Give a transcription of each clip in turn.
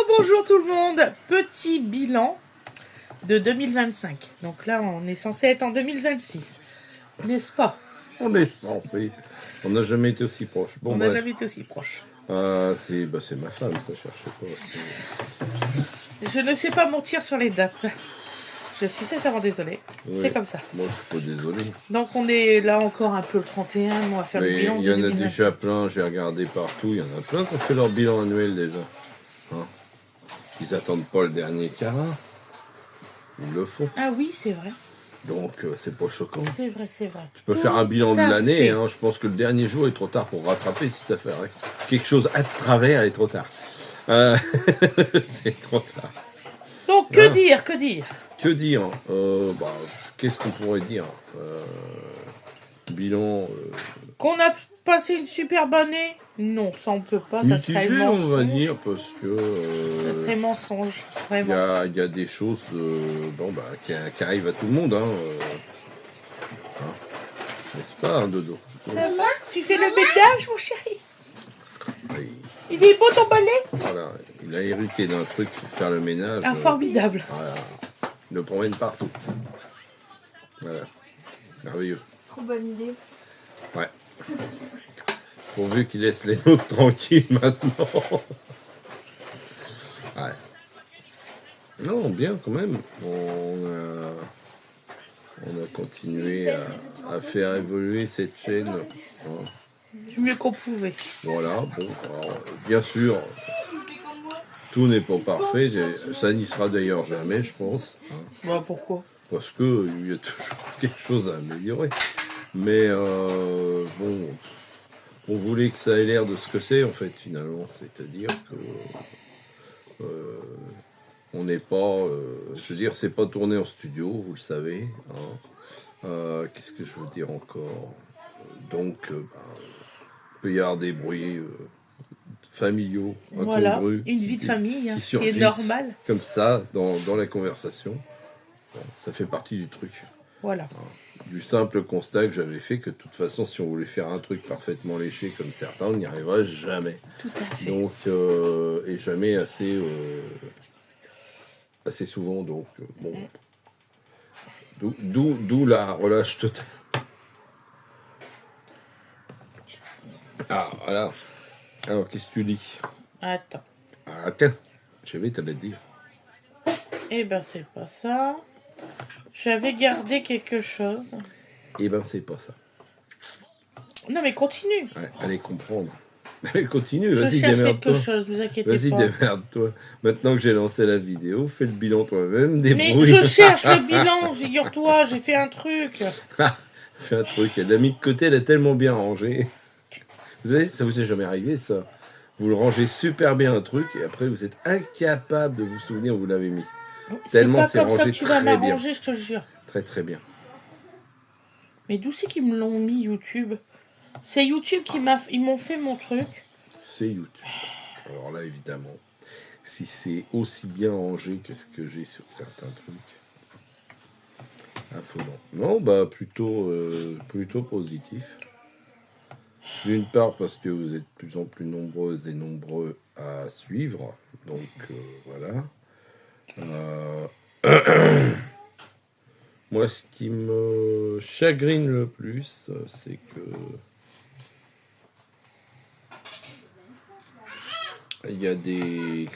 Bonjour tout le monde. Petit bilan de 2025. Donc là, on est censé être en 2026. N'est-ce pas? On est censé. On n'a jamais été aussi proche. Bon, On n'a bref. jamais été aussi proche. C'est ma femme, ça, cherchez pas. Je ne sais pas mentir sur les dates. Je suis sincèrement désolée. Oui. C'est comme ça. Moi, je suis pas désolé. Donc on est là encore un peu le 31. On va faire le Mais bilan il de y en a 2025. déjà plein, j'ai regardé partout. Il y en a plein qui ont fait leur bilan annuel déjà. Hein. Ils attendent pas le dernier carat. Ils le font. Ah oui, c'est vrai. Donc, c'est pas choquant. C'est vrai, c'est vrai. Tu peux faire un bilan de Tout à l'année. fait. Hein. Je pense que le dernier jour est trop tard pour rattraper si tu as fait quelque chose à travers, il est trop tard. C'est trop tard. Donc que dire, que dire? Que dire qu'est-ce qu'on pourrait dire Bilan Qu'on a passé une superbe année? Non, ça on peut pas. Ça serait mitigé, on mensonge. va dire, parce que Ça serait mensonge, vraiment. il y a des choses qui arrivent à tout le monde. N'est-ce pas, Dodo? Ça va? Tu fais le ménage, mon chéri? Oui. Il est beau ton balai? Voilà, il a hérité d'un truc pour faire le ménage. Ah, formidable. Voilà. Il le promène partout. Voilà. Merveilleux. Trop bonne idée. Ouais. Pourvu qu'il laisse les autres tranquilles maintenant. Ouais. Non, bien quand même. On a continué à faire évoluer cette chaîne. Hein. Du mieux qu'on pouvait. Voilà. Bon, alors, bien sûr, tout n'est pas parfait. Ça n'y sera d'ailleurs jamais, je pense. Hein. Bah pourquoi? Parce qu'il y a toujours quelque chose à améliorer. Mais bon, on voulait que ça ait l'air de ce que c'est en fait finalement, c'est-à-dire que on n'est pas, je veux dire, c'est pas tourné en studio, vous le savez. Hein. Qu'est-ce que je veux dire encore? Donc, il peut y avoir des bruits familiaux, Voilà, incongrus, une vie de famille hein, qui est surgissent normale. comme ça dans la conversation. Bon, ça fait partie du truc. Voilà. Du simple constat que j'avais fait que de toute façon, si on voulait faire un truc parfaitement léché comme certains, on n'y arriverait jamais. Tout à fait. Donc, et jamais assez souvent. Donc, bon. D'où la relâche totale. Ah, voilà. Alors, qu'est-ce que tu dis? Attends. Ah, tiens, je vais te le dire. Eh ben, c'est pas ça. J'avais gardé quelque chose. Eh ben, c'est pas ça. Non, mais continue. Ouais, allez comprendre. Allez, continue, Je vas-y, cherche quelque démerde-toi. chose, vous inquiétez Vas-y, pas. démerde-toi. Maintenant que j'ai lancé la vidéo, fais le bilan toi-même, Mais débrouille. je cherche le bilan, figure-toi, j'ai fait un truc. Fais un truc, elle l'a mis de côté, elle est tellement bien rangée. Vous savez, ça vous est jamais arrivé, ça? Vous le rangez super bien un truc, et après vous êtes incapable de vous souvenir où vous l'avez mis. C'est Tellement pas c'est comme ça que rangé tu vas très bien. m'arranger, je te jure. Très très bien. Mais d'où c'est qu'ils me l'ont mis, YouTube? C'est YouTube qui ils m'ont fait mon truc. C'est YouTube. Alors là, évidemment, si c'est aussi bien rangé que ce que j'ai sur certains trucs, affolant. Non, bah plutôt positif. D'une part parce que vous êtes de plus en plus nombreuses et nombreux à suivre, donc voilà. Moi, ce qui me chagrine le plus, c'est que il y a des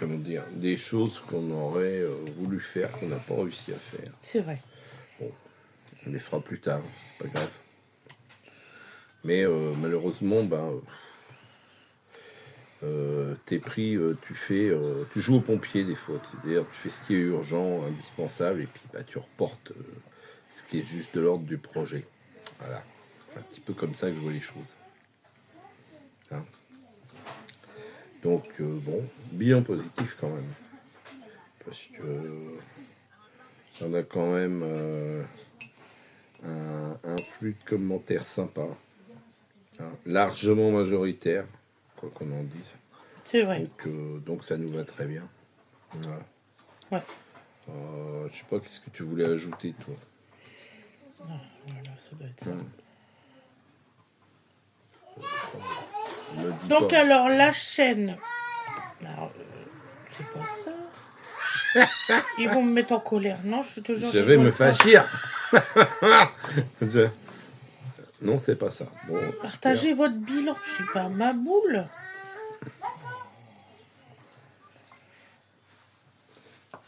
choses qu'on aurait voulu faire, qu'on n'a pas réussi à faire. C'est vrai. Bon, on les fera plus tard, c'est pas grave. Mais malheureusement, t'es pris, tu joues au pompier des fois. C'est-à-dire, tu fais ce qui est urgent, indispensable, et puis tu reportes ce qui est juste de l'ordre du projet. Voilà, un petit peu comme ça que je vois les choses. Hein. Donc, bon, bilan positif quand même. Parce que on a quand même un flux de commentaires sympa, hein, largement majoritaire, quoi qu'on en dise. C'est vrai. Donc ça nous va très bien. Voilà. Ouais. Je sais pas, qu'est-ce que tu voulais ajouter, toi? Ah, voilà, ça doit être ça. Me dis Donc pas. alors, la chaîne... Alors, C'est pas ça. Ils vont me mettre en colère. Non, je te jure. Je vais me faire fâchir. Non, c'est pas ça. Bon, partagez votre bilan. Je suis pas ma boule.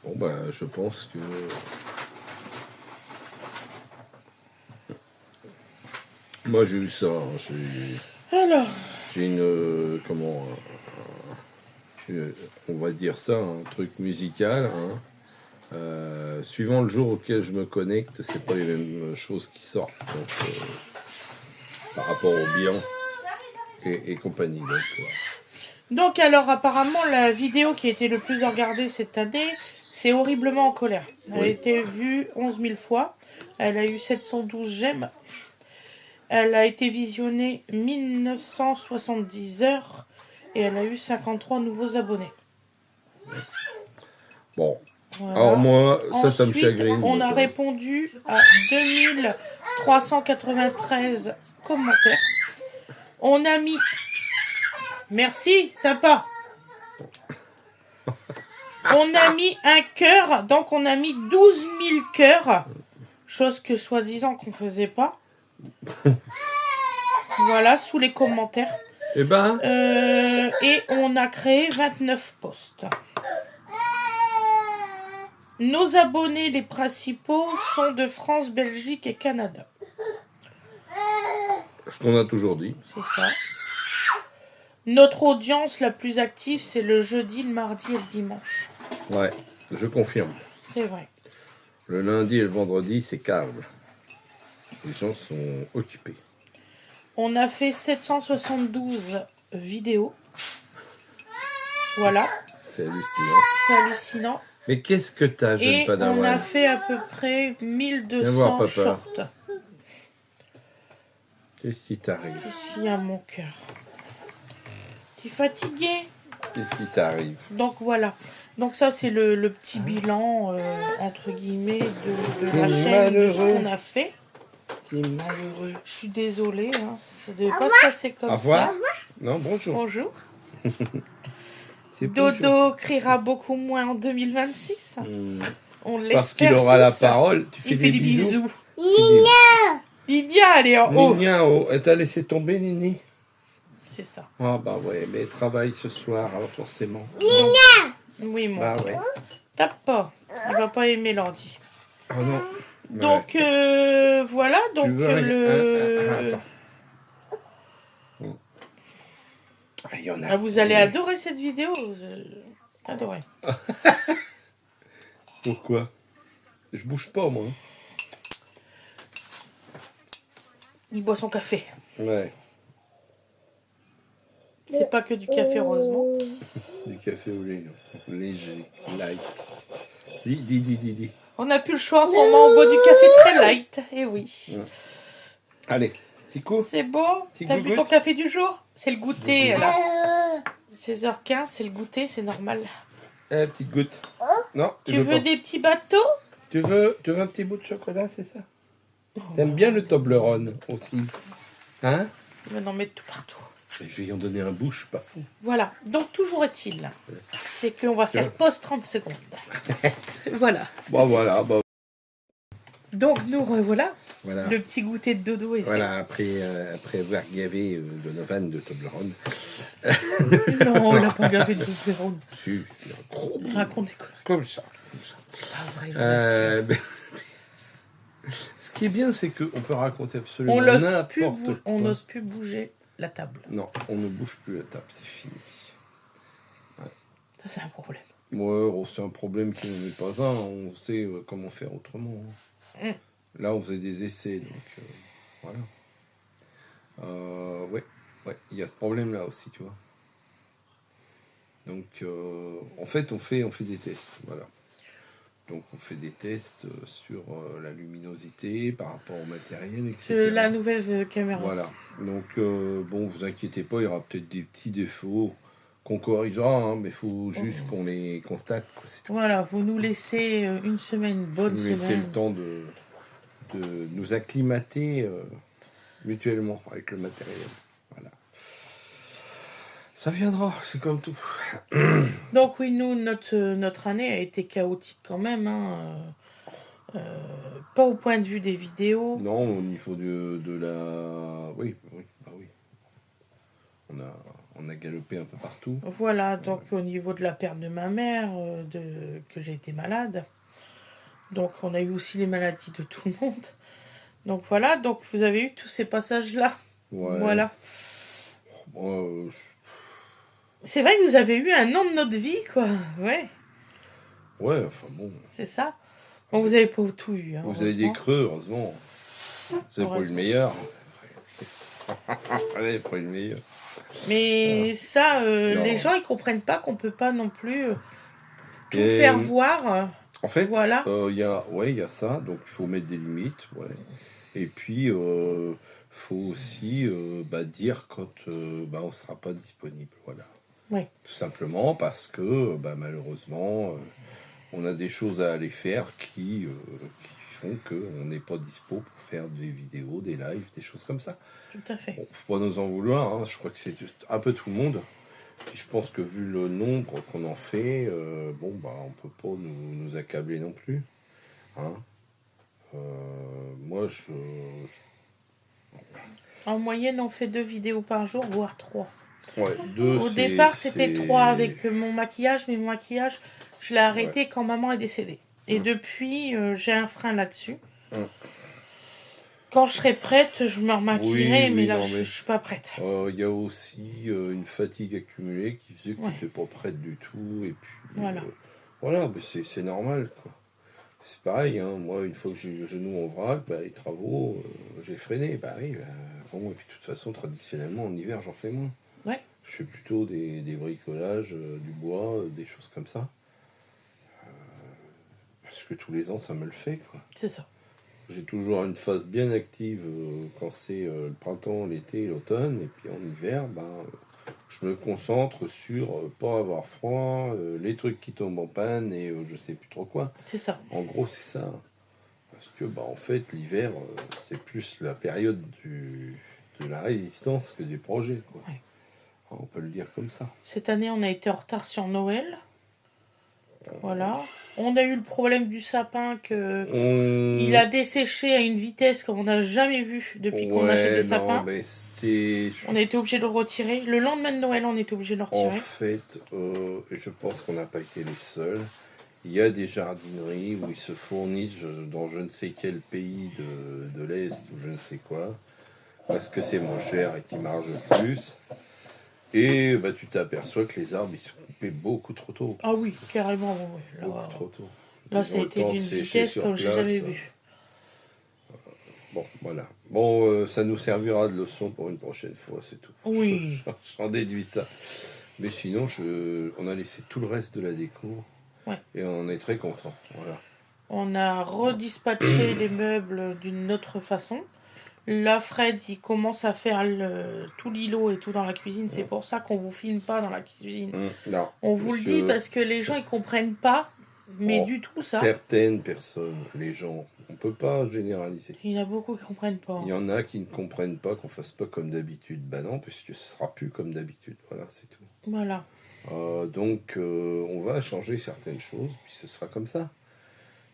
Bon, bah, je pense que... Moi, j'ai eu ça. Hein. Alors, J'ai une... on va dire ça, un truc musical. Hein. Suivant le jour auquel je me connecte, c'est pas les mêmes choses qui sortent. Donc, par rapport au bilan et compagnie. Donc, alors, apparemment, la vidéo qui a été le plus regardée cette année, c'est Horriblement en colère. Elle a été vue 11 000 fois. Elle a eu 712 j'aime. Elle a été visionnée 1970 heures. Et elle a eu 53 nouveaux abonnés. Bon. Voilà. Alors moi, Ensuite, ça me chagrine. on a répondu à 2393 commentaires. On a mis... Merci, sympa. On a mis un cœur, donc on a mis 12 000 cœurs. Chose que soi-disant qu'on faisait pas. Voilà, sous les commentaires. Eh ben... et on a créé 29 posts. Nos abonnés, les principaux, sont de France, Belgique et Canada. Ce qu'on a toujours dit. C'est ça. Notre audience la plus active, c'est le jeudi, le mardi et le dimanche. Ouais, je confirme. C'est vrai. Le lundi et le vendredi, c'est calme. Les gens sont occupés. On a fait 772 vidéos. Voilà. C'est hallucinant. C'est hallucinant. Mais qu'est-ce que t'as, jeune Et padawan? on a fait à peu près Viens voir, 1200 papa. shorts. Qu'est-ce qui t'arrive? Qu'est-ce qu'il y a à mon cœur? T'es fatigué? Qu'est-ce qui t'arrive? Donc voilà. Donc ça c'est le petit bilan entre guillemets de la chaîne de ce qu'on a fait. T'es malheureux. Je suis désolée, hein, ça ne devait pas se passer comme Au revoir. ça. Non, bonjour. Bonjour. C'est bonjour. Dodo criera beaucoup moins en 2026. On l'espère. Parce qu'il aura la tous. parole. Tu fais Il fait des bisous. Nina. Nina, elle est en haut. Nina, oh, elle t'a laissé tomber, Nini? C'est ça. Ah bah ouais, mais elle travaille ce soir, alors forcément. Oui, mon Bah cœur. ouais. Tape pas. Il va pas aimer l'ordi. Oh non. Donc voilà, donc Tu veux le... Ah, il y en a. Ah, vous allez adorer cette vidéo. Adorer. Pourquoi? Je bouge pas, moi. Il boit son café. Ouais. C'est pas que du café, heureusement. Du café au lait, léger, light. Dis. On n'a plus le choix en ce moment, on boit du café très light. Eh oui. Ouais. Allez, petit coup. C'est beau. Petit T'as vu gougoute. ton café du jour? C'est le goûter, là. 16h15, c'est le goûter, c'est normal. Eh, petite goutte. Non, Tu veux pas. des petits bateaux? Tu veux un petit bout de chocolat, c'est ça? T'aimes bien le Toblerone aussi? Hein? Il va en mettre tout partout. Je vais y en donner un bout, je suis pas fou. Voilà. Donc, toujours est-il, c'est qu'on va faire pause 30 secondes. Voilà. Bon, voilà. Bon. Donc, nous revoilà. Voilà. Le petit goûter de Dodo est fait. Voilà, après avoir gavé Donovan de Toblerone. Non, il n'a pas gavé de Toblerone. Si, c'est un gros bout. Raconte des conneries. Comme ça. C'est pas vrai, je vous assure. Ce qui est bien, c'est qu'on peut raconter absolument On n'importe quoi. n'ose plus bouger la table. Non, on ne bouge plus la table, c'est fini. Ouais. Ça, c'est un problème. Ouais, c'est un problème qui n'en est pas un. On sait comment faire autrement. Là, on faisait des essais, donc voilà. Ouais, il y a ce problème-là aussi, tu vois. Donc, en fait, on fait des tests, voilà. Donc, on fait des tests sur la luminosité par rapport au matériel, etc. C'est la nouvelle caméra. Voilà. Donc, bon, vous inquiétez pas, il y aura peut-être des petits défauts qu'on corrigera, hein, mais il faut juste qu'on les constate. Quoi, c'est tout. Voilà, vous nous laissez une semaine, une bonne Nous semaine. laisser le temps de nous acclimater mutuellement avec le matériel. Voilà. Ça viendra, c'est comme tout. Donc oui, nous, notre année a été chaotique quand même. Hein. Pas au point de vue des vidéos. Non, au niveau de la... Oui, oui, bah oui. On a galopé un peu partout. Voilà, donc au niveau de la perte de ma mère, que j'ai été malade. Donc on a eu aussi les maladies de tout le monde. Donc voilà, donc vous avez eu tous ces passages-là. Ouais. Voilà. Moi, C'est vrai que vous avez eu un an de notre vie, quoi. Ouais, ouais, enfin bon. c'est ça. Bon, vous avez pas tout eu, hein, Vous avez des creux, heureusement. Vous avez pas eu le meilleur. Vous avez pas eu le meilleur. Mais ça, Non. les gens, ils comprennent pas qu'on peut pas non plus tout Et, faire voir. En fait, Voilà. il y a ça, donc il faut mettre des limites, ouais. Et puis, faut aussi dire quand on sera pas disponible, voilà. Oui. Tout simplement parce que malheureusement, on a des choses à aller faire qui font qu'on n'est pas dispo pour faire des vidéos, des lives, des choses comme ça. Tout à fait. Bon, faut pas nous en vouloir, hein. Je crois que c'est un peu tout le monde. Puis je pense que vu le nombre qu'on en fait, on peut pas nous accabler non plus. Hein. Moi, En moyenne, on fait 2 vidéos par jour, voire 3. Ouais, 2, Au départ, c'était 3 avec mon maquillage, mais mon maquillage, je l'ai arrêté quand maman est décédée. Et depuis, j'ai un frein là-dessus. Quand je serai prête, je me remaquillerai, mais là, je suis pas prête. Il y a aussi une fatigue accumulée qui faisait que tu n'étais pas prête du tout. Et puis, voilà, mais c'est normal, quoi. C'est pareil, hein. Moi, une fois que j'ai eu le genou en vrac, les travaux, j'ai freiné. Et puis de toute façon, traditionnellement, en hiver, j'en fais moins. Ouais. Je fais plutôt des bricolages, du bois, des choses comme ça. Parce que tous les ans, ça me le fait, quoi. C'est ça. J'ai toujours une phase bien active quand c'est le printemps, l'été, l'automne. Et puis en hiver, je me concentre sur pas avoir froid, les trucs qui tombent en panne et je sais plus trop quoi. C'est ça. En gros, c'est ça. Parce que en fait, l'hiver, c'est plus la période de la résistance que des projets, quoi. Ouais. On peut le dire comme ça. Cette année, on a été en retard sur Noël. Voilà. On a eu le problème du sapin il a desséché à une vitesse comme on n'a jamais vu depuis qu'on achète des sapins. On a été obligé de le retirer. Le lendemain de Noël, on était obligé de le retirer. En fait, je pense qu'on n'a pas été les seuls. Il y a des jardineries où ils se fournissent dans je ne sais quel pays de l'Est ou je ne sais quoi, parce que c'est moins cher et qu'ils margent plus. Et tu t'aperçois que les arbres ils sont coupés beaucoup trop tôt. Ah oui, carrément. Ouais. Là, beaucoup trop tôt. Là, ça a été d'une vitesse comme j'ai jamais vu. Bon, voilà. Bon, ça nous servira de leçon pour une prochaine fois, c'est tout. Oui. J'en déduis ça. Mais sinon, on a laissé tout le reste de la déco. Ouais. Et on est très content. Voilà. On a redispatché les meubles d'une autre façon. Là, Fred, il commence à faire tout l'îlot et tout dans la cuisine. C'est pour ça qu'on vous filme pas dans la cuisine. Non. On vous le dit parce que les gens, ils comprennent pas, mais du tout ça. Certaines personnes, les gens, on peut pas généraliser. Il y en a beaucoup qui comprennent pas. Il y en a qui ne comprennent pas qu'on fasse pas comme d'habitude. Non, puisque ce sera plus comme d'habitude. Voilà, c'est tout. Voilà. Donc, on va changer certaines choses, puis ce sera comme ça.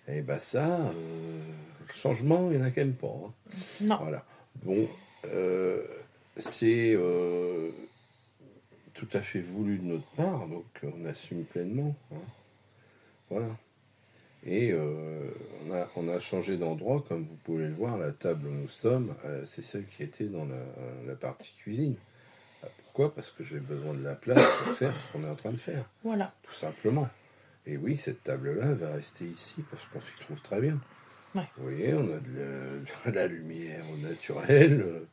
Et le changement, il n'y en a quand même pas. Hein. Non. Voilà. Bon, c'est tout à fait voulu de notre part, donc on assume pleinement. Hein. Voilà. Et on a changé d'endroit, comme vous pouvez le voir, la table où nous sommes, c'est celle qui était dans la partie cuisine. Pourquoi ? Parce que j'ai besoin de la place pour faire ce qu'on est en train de faire. Voilà. Tout simplement. Et oui, cette table-là va rester ici parce qu'on s'y trouve très bien. Ouais. Vous voyez, on a de la lumière au naturel.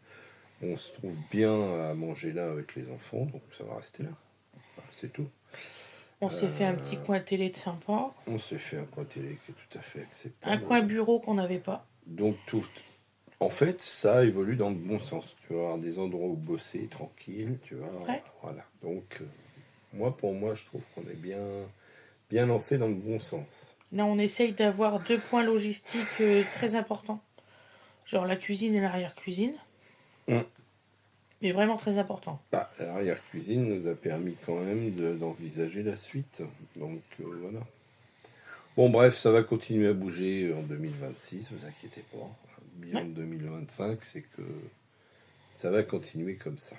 On se trouve bien à manger là avec les enfants, donc ça va rester là. C'est tout. On s'est fait un petit coin télé de sympa. On s'est fait un coin télé qui est tout à fait acceptable. Un coin bureau qu'on n'avait pas. Donc tout. En fait, ça évolue dans le bon sens. Tu vas avoir des endroits où bosser tranquille, tu vois. Ouais. Voilà. Donc, pour moi, je trouve qu'on est bien lancé dans le bon sens. Là, on essaye d'avoir 2 points logistiques très importants. Genre la cuisine et l'arrière-cuisine. mais vraiment très important. Bah, l'arrière-cuisine nous a permis quand même d'envisager la suite. Donc voilà. Bon, bref, ça va continuer à bouger en 2026, vous inquiétez pas. Bien Ouais. 2025, c'est que ça va continuer comme ça.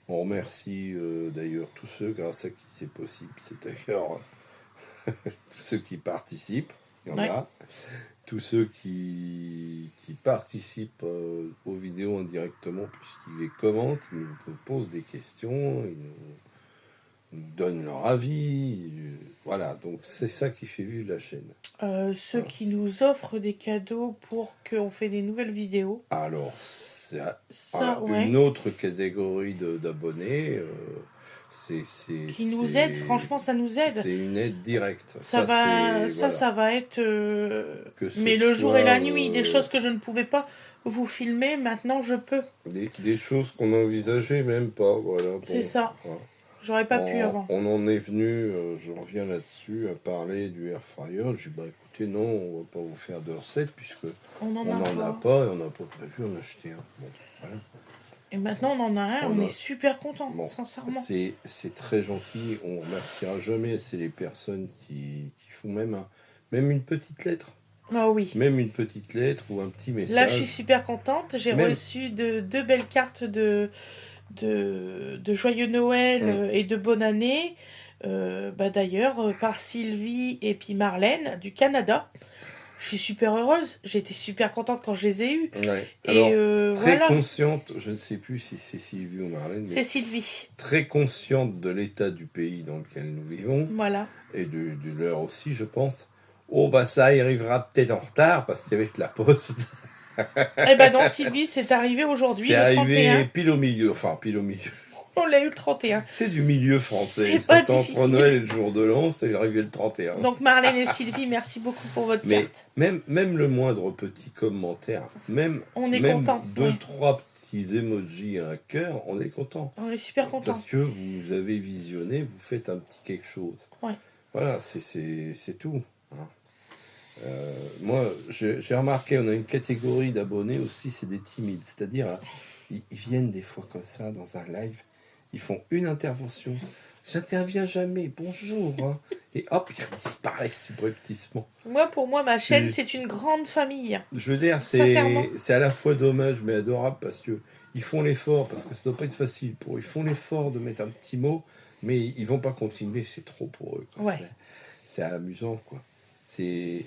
On remercie d'ailleurs tous ceux grâce à qui c'est possible. C'est d'ailleurs tous ceux qui participent, il y en Ouais. a. Tous ceux qui participent aux vidéos indirectement, puisqu'ils les commentent, ils nous posent des questions, ils nous donnent leur avis. Voilà, donc c'est ça qui fait vivre la chaîne. Ceux Voilà. qui nous offrent des cadeaux pour qu'on fait des nouvelles vidéos. Alors, c'est Ça, ouais. une autre catégorie d'abonnés. Qui nous aident, franchement, ça nous aide. C'est une aide directe. Ça va être. Que ce Mais le jour et la soit, nuit, des choses que je ne pouvais pas vous filmer, maintenant je peux. des choses qu'on n'envisageait même pas. Voilà, bon, C'est ça. voilà. J'aurais pas pu avant. On en est venu, je reviens là-dessus, à parler du air fryer. Je dis, bah écoutez, non, on va pas vous faire de recette, puisque On n'en on a n'en a pas. pas et on n'a pas prévu en acheter un. Bon, voilà. Et maintenant on en a un, on On a- est super content, Bon, sincèrement. c'est très gentil, on remerciera jamais, c'est les personnes qui font même une petite lettre. Ah oui. Même une petite lettre ou un petit message. Là je suis super contente. J'ai Même- reçu deux belles cartes de Joyeux Noël et de Bonne Année. D'ailleurs, par Sylvie et puis Marlène du Canada. Je suis super heureuse. J'ai été super contente quand je les ai eues. Ouais. Et Alors, très voilà. consciente, je ne sais plus si c'est Sylvie ou Marlène, C'est mais Sylvie. très consciente de l'état du pays dans lequel nous vivons, Voilà. et de leur aussi, je pense. Oh, bah ça arrivera peut-être en retard, parce qu'avec la poste, Eh ben non, Sylvie, c'est arrivé aujourd'hui, c'est le arrivé 31. pile au milieu. Enfin, pile au milieu. On l'a eu le 31. C'est du milieu français. C'est pas Entre difficile. Noël et le jour de l'an, c'est arrivé le 31. Donc Marlène et Sylvie, merci beaucoup pour votre Mais carte. même le moindre petit commentaire, même On est même content, deux, ouais. trois petits emojis à un cœur, on est content. On est super contents. Parce que vous avez visionné, vous faites un petit quelque chose. Ouais. Voilà, c'est tout. Hein. Moi, j'ai remarqué, on a une catégorie d'abonnés aussi, c'est des timides. C'est-à-dire, ils viennent des fois comme ça dans un live, ils font une intervention. J'interviens jamais, bonjour. Hein. Et hop, ils disparaissent subrepticement. Moi, pour moi, ma chaîne, C'est- c'est une grande famille. Je veux dire, Sincèrement. c'est à la fois dommage mais adorable parce que ils font l'effort, parce que ça doit pas être facile pour eux. Ils font l'effort de mettre un petit mot, mais ils vont pas continuer, c'est trop pour eux. Quoi. Ouais. C'est amusant, quoi. C'est.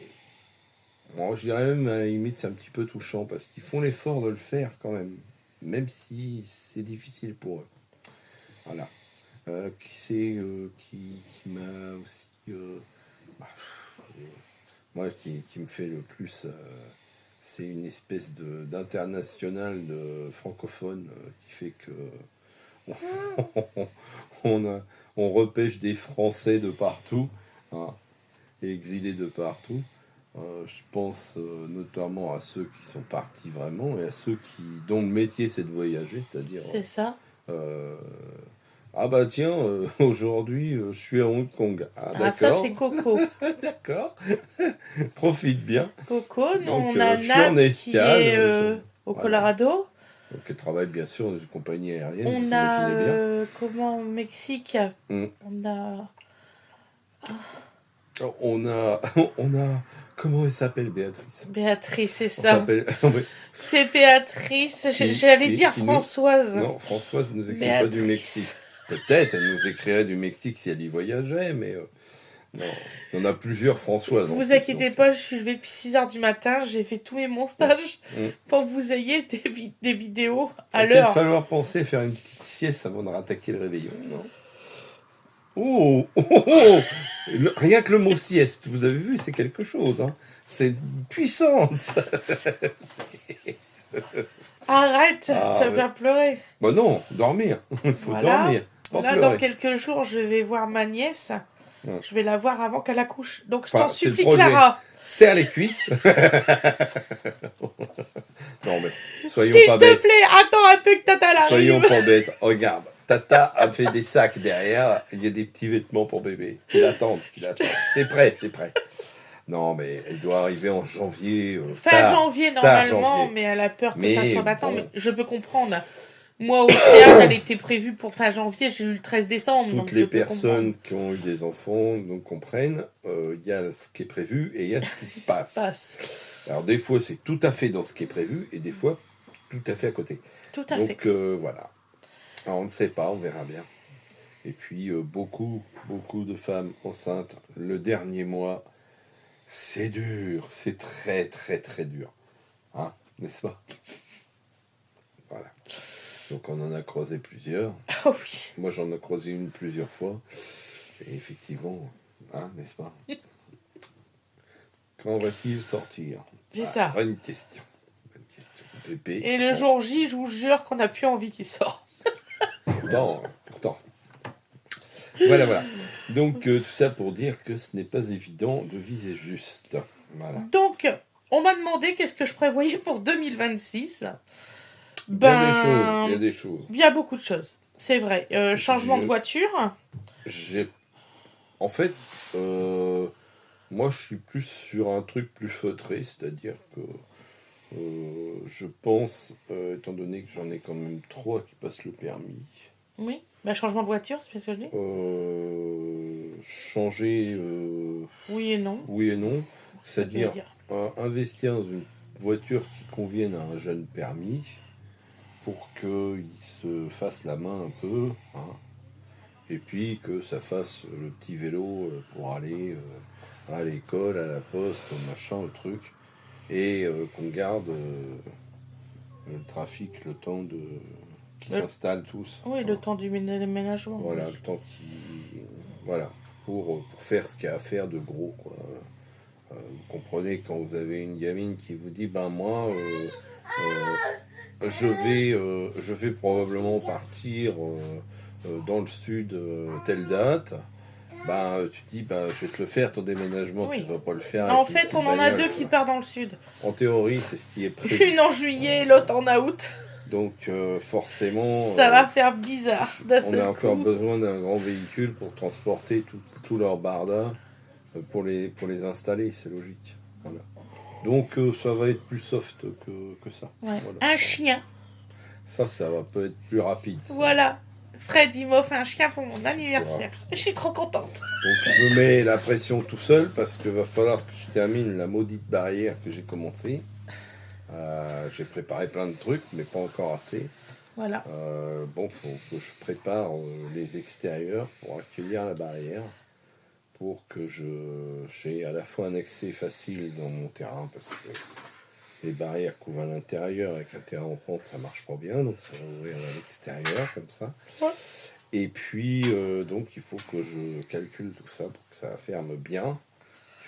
Bon, je dirais même, à la limite, c'est un petit peu touchant parce qu'ils font l'effort de le faire quand même si c'est difficile pour eux. Voilà. Qui c'est qui m'a aussi. Bah, moi, qui me fait le plus. C'est une espèce d'international de francophone qui fait que on repêche des Français de partout, hein, et exilés de partout. Je pense notamment à ceux qui sont partis vraiment et à ceux dont le métier c'est de voyager, c'est-à-dire C'est ça. ah bah tiens, aujourd'hui je suis à Hong Kong. Ah Ah, ça, d'accord, c'est Coco. d'accord, profite bien. Coco, nous, Donc, on a je suis en Nat qui escale, est au voilà. Colorado. Donc elle travaille bien sûr dans une compagnie aérienne, vous On a, imaginez bien. comment, au Mexique, Mm. on a... On a, comment elle s'appelle Béatrice? Béatrice, c'est On ça. s'appelle, non, mais- C'est Béatrice. Qui- J'allais qui- dire qui nous- Françoise. non, Françoise ne nous écrit pas du Béatrice. Mexique. Peut-être, elle nous écrirait du Mexique si elle y voyageait, mais non. Il y en a plusieurs Françoises. Vous inquiétez pas, je suis levée depuis 6h du matin, j'ai fait tous mes montages Mm. pour que vous ayez des vidéos à Il va peut-être l'heure. falloir penser faire une petite sieste avant de rattaquer le réveillon, non? Oh, oh, oh, oh. Rien que le mot sieste, vous avez vu, c'est quelque chose. Hein. C'est une puissance. Arrête, Ah, tu vas ouais. bien pleurer. Bah non, dormir. Il faut Voilà. dormir. Pas Là, pleurer. dans quelques jours, je vais voir ma nièce. Ouais. Je vais la voir avant qu'elle accouche. Donc, je Enfin, t'en c'est le supplie, projet. Clara. Serre les cuisses. Non, mais soyons S'il pas te bêtes. plaît, attends un peu que Tata l'arrive. Soyons pas bêtes. Regarde, Tata a fait des sacs derrière. Il y a des petits vêtements pour bébé. Qui l'attendent. C'est prêt, c'est prêt. Non, mais elle doit arriver en janvier. Fin tard. janvier, normalement, janvier. mais elle a peur que Mais ça soit maintenant. bon. Mais je peux comprendre. Moi, Océane, elle était prévue pour fin janvier, j'ai eu le 13 décembre. Toutes donc les je peux personnes comprendre. qui ont eu des enfants donc comprennent, il y a ce qui est prévu et il y a ce qui se passe. Alors des fois c'est tout à fait dans ce qui est prévu et des fois tout à fait à côté. Tout à fait. Donc voilà. Alors, on ne sait pas, on verra bien. Et puis beaucoup de femmes enceintes le dernier mois, c'est dur, c'est très très très dur. Hein, n'est-ce pas? Voilà. Donc on en a croisé plusieurs. Oh oui. Moi j'en ai croisé une plusieurs fois. Et effectivement, hein, n'est-ce pas? Quand va-t-il sortir? C'est ça. Bonne question. Bonne question. Bébé. Et le jour J, je vous jure qu'on n'a plus envie qu'il sorte. Pourtant. Voilà. Donc tout ça pour dire que ce n'est pas évident de viser juste. Voilà. Donc, on m'a demandé qu'est-ce que je prévoyais pour 2026. Il y a des choses. Il y a beaucoup de choses, c'est vrai. Changement de voiture. En fait, moi je suis plus sur un truc plus feutré, c'est-à-dire que je pense, étant donné que j'en ai quand même 3 qui passent le permis, Oui, changement de voiture, c'est ce que je dis. changer Oui et non. oui et non, Ça veut c'est-à-dire dire. investir dans une voiture qui convienne à un jeune permis pour qu'il se fasse la main un peu, hein, et puis que ça fasse le petit vélo pour aller à l'école, à la poste, au machin, le truc, et qu'on garde le trafic le temps de qu'ils s'installent tous. Oui, le temps du déménagement. Voilà, oui. le temps voilà, pour faire ce qu'il y a à faire de gros, quoi. Vous comprenez quand vous avez une gamine qui vous dit, ben moi, je vais probablement partir dans le sud telle date. Ben, tu te dis, ben, je vais te le faire ton déménagement, Oui. tu vas pas le faire. En avec une fait, petite on en a bagnole, 2 quoi. qui partent dans le sud. En théorie, c'est ce qui est prévu. Une en juillet, l'autre en août. Donc forcément, Ça va faire bizarre. d'un on seul a encore coup. besoin d'un grand véhicule pour transporter tout leur barda, pour les installer, c'est logique. Voilà. Donc ça va être plus soft que ça. Ouais. Voilà. Un chien. Ça va peut être plus rapide. Ça. Voilà. Fred, il m'a offert un chien pour mon anniversaire. Je suis trop contente. Donc je me mets la pression tout seul parce qu'il va falloir que je termine la maudite barrière que j'ai commencé. J'ai préparé plein de trucs, mais pas encore assez. Voilà. Bon, faut que je prépare les extérieurs pour accueillir la barrière, pour que j'ai à la fois un accès facile dans mon terrain, parce que les barrières couvrent à l'intérieur avec un terrain en pente, ça marche pas bien, donc ça va ouvrir à l'extérieur comme ça. Ouais. Et puis donc il faut que je calcule tout ça pour que ça ferme bien.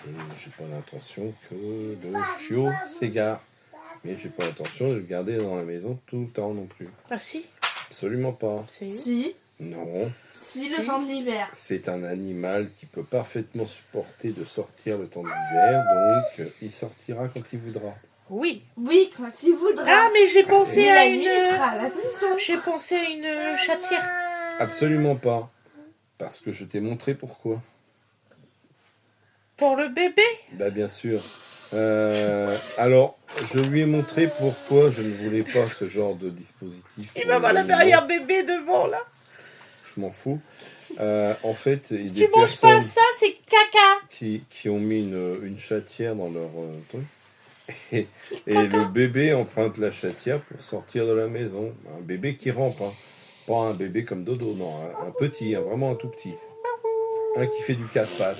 J'ai pas l'intention que le chiot s'égare. Mais j'ai pas l'intention de le garder dans la maison tout le temps non plus. Ah si. Absolument pas. Si. Non. Si, le temps de l'hiver. C'est un animal qui peut parfaitement supporter de sortir le temps de l'hiver, donc il sortira quand il voudra. Oui. Oui, quand il voudra. Ah, mais j'ai pensé Mais à la nuit, il sera à la maison. J'ai pensé à une chatière. Absolument pas. Parce que je t'ai montré pourquoi. Pour le bébé. Bah bien sûr. Alors, je lui ai montré pourquoi je ne voulais pas ce genre de dispositif. Il pour va avoir les la animaux. barrière bébé devant là. Je m'en fous. En fait, il y a Tu des manges pas personnes ça, c'est caca. qui ont mis une chatière dans leur truc. Et le bébé emprunte la chatière pour sortir de la maison. Un bébé qui rampe, hein. Pas un bébé comme Dodo, non. Un petit, vraiment un tout petit. Un qui fait du 4 pattes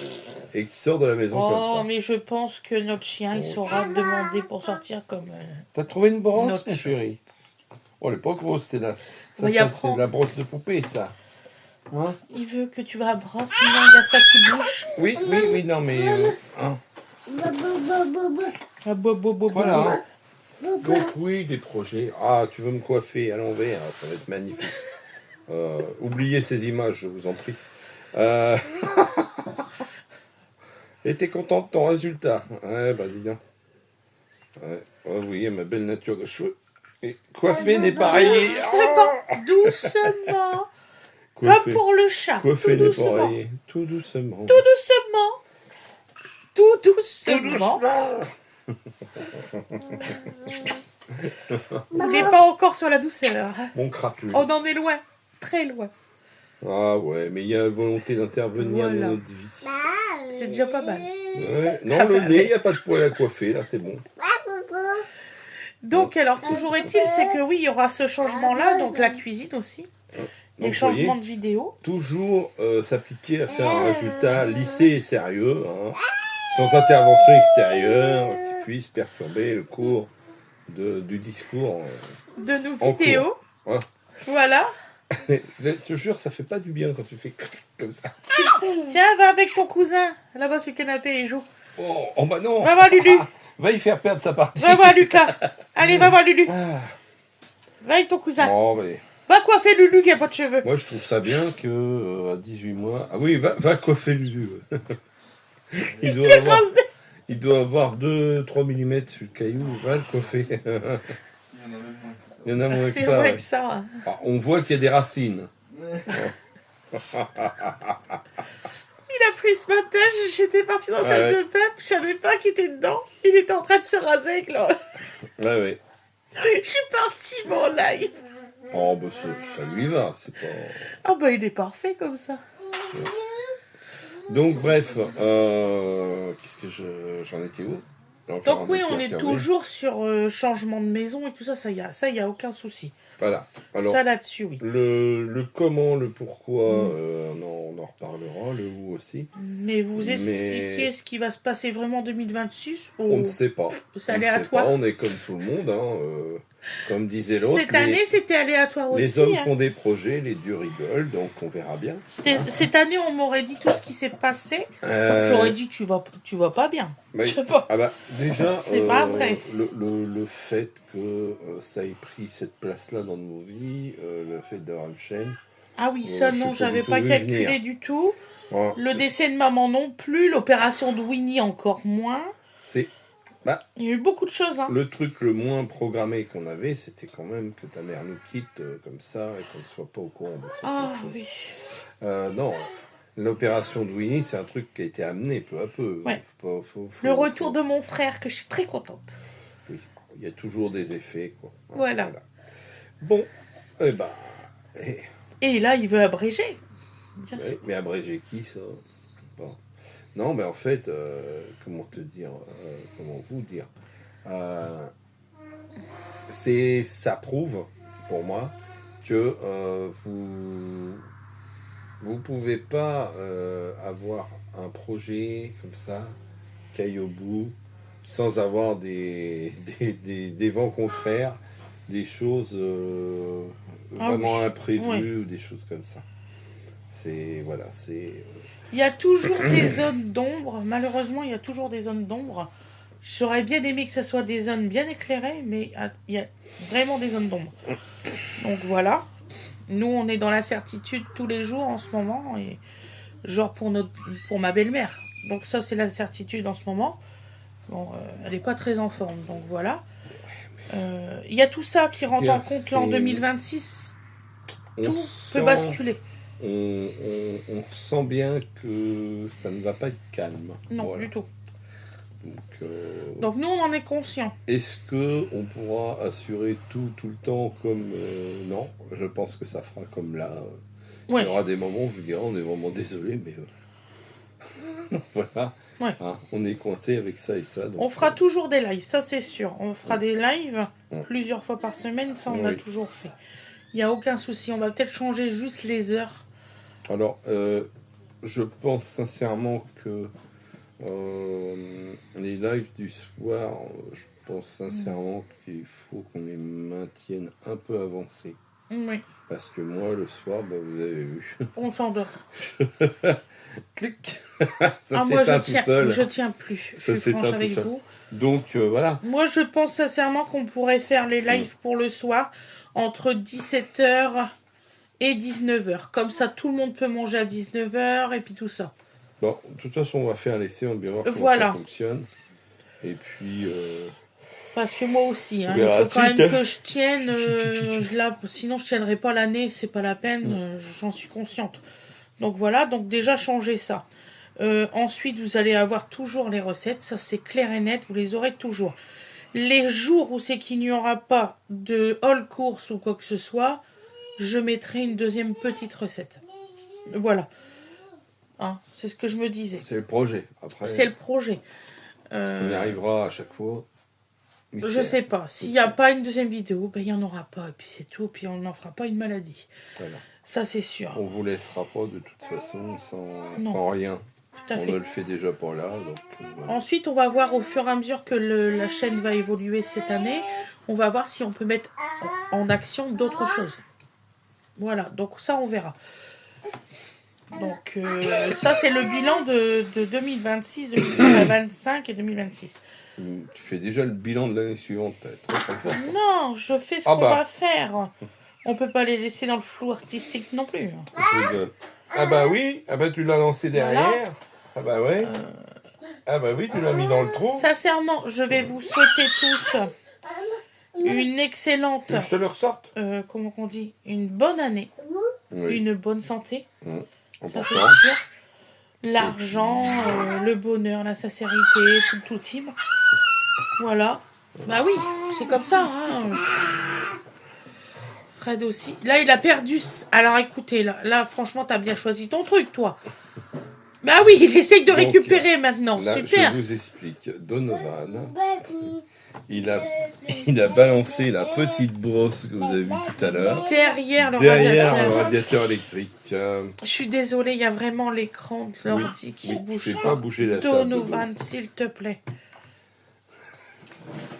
et qui sort de la maison comme Oh, ça. mais je pense que notre chien, il saura demander pour sortir comme... T'as trouvé une brosse, Notre mon chéri? Oh, elle est pas grosse, c'est On y c'est apprend. de la brosse de poupée, ça. Hein? Il veut que tu la brosses, sinon il y a ça qui bouge. Oui, non, mais... hein. Ah, Voilà. Donc oui, des projets. Ah, tu veux me coiffer à l'envers, ça va être magnifique. Oubliez ces images, je vous en prie. Et t'es content de ton résultat? Ouais, bah dis donc. Ouais. Oh oui, ma belle nature de cheveux. Et coiffer n'est pas rayé. Doucement, doucement. Coiffer, Comme pour le chat. coiffer Tout n'est pas doucement. rayé. Tout doucement. Tout doucement. Tout doucement. Il n'est pas encore sur la douceur. Mon crapule. On en est loin, très loin. Ah ouais, mais il y a une volonté d'intervenir Voilà. dans notre vie. C'est déjà pas mal. Ouais. Non, le nez, il n'y a pas de poil à coiffer, là, c'est bon. Donc, alors, toujours est-il, c'est que oui, il y aura ce changement-là, donc la cuisine aussi. Les Donc, changements vous de vidéo. toujours s'appliquer à faire un résultat lissé et sérieux, hein, sans intervention extérieure qui puisse perturber le cours du discours. De nos En vidéos. Ouais. Voilà. Je te jure, ça fait pas du bien quand tu fais comme ça. Tiens, va avec ton cousin, là-bas sur le canapé et joue. Oh bah non. Va voir Lulu. Va y faire perdre sa partie. Va voir Lucas. Allez, va voir Lulu. Ah. Va avec ton cousin. Bon, mais Va coiffer Lulu qui a pas de cheveux. moi je trouve ça bien que à 18 mois. Ah oui, va coiffer Lulu. Il doit avoir 2-3 mm sur le caillou. Va le coiffer. Il y en a moins que C'est ça. vrai Ouais. que ça. Ah, on voit qu'il y a des racines. Il a pris ce matin, j'étais partie dans la salle de bain, je savais pas qu'il était dedans. Il était en train de se raser avec le... Ouais, ouais. Je suis partie mon live. Oh, bah ça lui va, c'est pas... Ah bah il est parfait comme ça. Donc, bref, qu'est-ce que j'en étais où? Donc oui, on est toujours sur changement de maison et tout ça, ça y a aucun souci. Voilà. Alors, Ça là-dessus, oui. le comment, le pourquoi, on en reparlera, le où aussi. Mais vous expliquez ce qui va se passer vraiment en 2026 On ne sait pas. C'est On ne sait aléatoire. pas, on est comme tout le monde, hein, comme disait l'autre. Cette année, c'était aléatoire aussi. Les hommes hein. font des projets, les dieux rigolent, donc on verra bien. Cette année, on m'aurait dit tout ce qui s'est passé. Euh, J'aurais dit, tu vas pas bien. Oui. Je sais pas. Ah bah, déjà, C'est pas vrai. le fait que ça ait pris cette place-là dans nos vies, le fait d'avoir une chaîne, Ah oui, ça, je non, sais pas j'avais du tout pas vu calculé venir. du tout. voilà, Le décès de maman non plus. L'opération de Winnie encore moins. c'est Il y a eu beaucoup de choses. Hein. le truc le moins programmé qu'on avait, c'était quand même que ta mère nous quitte comme ça et qu'on ne soit pas au courant. Donc ça, c'est Ah autre chose. oui. Non, l'opération de Winnie, c'est un truc qui a été amené peu à peu. Ouais. Faut- Le retour de mon frère, que je suis très contente. Oui, il y a toujours des effets, quoi. Voilà. Bon, eh ben... Et là, il veut abréger. Bien sûr. Oui, mais abrégé qui, ça? Bon. Non, mais en fait, comment te dire, comment vous dire, ça prouve, pour moi, que vous pouvez pas avoir un projet comme ça, caille au bout, sans avoir des vents contraires, des choses vraiment imprévues ou des choses comme ça. C'est Il y a toujours des zones d'ombre. Malheureusement, il y a toujours des zones d'ombre. J'aurais bien aimé que ce soit des zones bien éclairées, mais il y a vraiment des zones d'ombre. Donc voilà. Nous, on est dans la certitude tous les jours en ce moment, et genre pour ma belle-mère. Donc ça, c'est la certitude en ce moment. Bon, elle n'est pas très en forme, donc voilà. Il y a tout ça qui rentre en compte là en 2026. Tout peut basculer. On sent bien que ça ne va pas être calme. Non, Voilà. du tout. Donc, Donc nous, on en est conscients. est-ce qu'on pourra assurer tout le temps comme... non, je pense que ça fera comme là. Ouais. Il y aura des moments où vous direz, on est vraiment désolé, mais... voilà. Ouais. Hein, on est coincé avec ça et ça. Donc, On fera toujours des lives, ça c'est sûr. On fera des lives Ouais. plusieurs fois par semaine, ça on a Oui. toujours fait. Il n'y a aucun souci, on va peut-être changer juste les heures. Alors, je pense sincèrement que les lives du soir, je pense sincèrement qu'il faut qu'on les maintienne un peu avancés. Oui, Parce que moi, le soir, bah, vous avez vu. on s'endort. Clic. Ah, moi je tiens plus, Ça je suis franche s'éteint avec tout seul. vous. Donc, voilà. Moi je pense sincèrement qu'on pourrait faire les lives pour le soir entre 17h et 19h. Comme ça tout le monde peut manger à 19h et puis tout ça. Bon, de toute façon, on va faire un essai, on va voir comment Voilà. ça fonctionne. Et puis... Parce que moi aussi, hein, On il verra faut quand la suite, même hein. que je tienne. Là, sinon, je tiendrai pas l'année, c'est pas la peine, j'en suis consciente. Donc voilà, donc déjà changer ça. Ensuite, vous allez avoir toujours les recettes, ça c'est clair et net, vous les aurez toujours. Les jours où c'est qu'il n'y aura pas de haul course ou quoi que ce soit, je mettrai une deuxième petite recette. Voilà. Hein, c'est ce que je me disais. C'est le projet. Après, C'est le projet. on y arrivera à chaque fois. Je Mystère. sais pas. S'il n'y a pas une deuxième vidéo, ben, il n'y en aura pas. Et puis c'est tout. Puis on n'en fera pas une maladie. Voilà. Ça, c'est sûr. On vous laissera pas de toute façon Non. sans rien. Tout à On fait. ne le fait déjà pas là. Donc, voilà. Ensuite, on va voir au fur et à mesure que la chaîne va évoluer cette année, on va voir si on peut mettre en action d'autres choses. Voilà, donc ça, on verra. Donc, ça, c'est le bilan de 2026, 2025 et 2026. Tu fais déjà le bilan de l'année suivante. T'es très très fort. Non, je fais ce Ah qu'on bah. va faire. On peut pas les laisser dans le flou artistique non plus. Je rigole. Ah bah oui, ah bah tu l'as lancé derrière. Voilà. Ah bah ouais. Ah bah oui, tu l'as mis dans le trou. Sincèrement, je vais vous souhaiter tous une excellente, Tu veux que je te le ressorte. comment on dit, une bonne année, Oui. une bonne santé. Ça, c'est Important. sûr. L'argent, le bonheur, la sincérité, tout team. Voilà. Bah oui, c'est comme ça. Hein. Fred aussi. Là, il a perdu. Alors écoutez, là franchement, t'as bien choisi ton truc, toi. Bah oui, il essaye de Donc, récupérer maintenant. Là, Super. je vous explique. Donovan, il a balancé la petite brosse que vous avez vue tout à l'heure Derrière le derrière le radiateur. radiateur électrique. Je suis désolée, il y a vraiment l'écran de l'ordi qui oui, bouge. fais pas bouger la table. Donovan, s'il te plaît.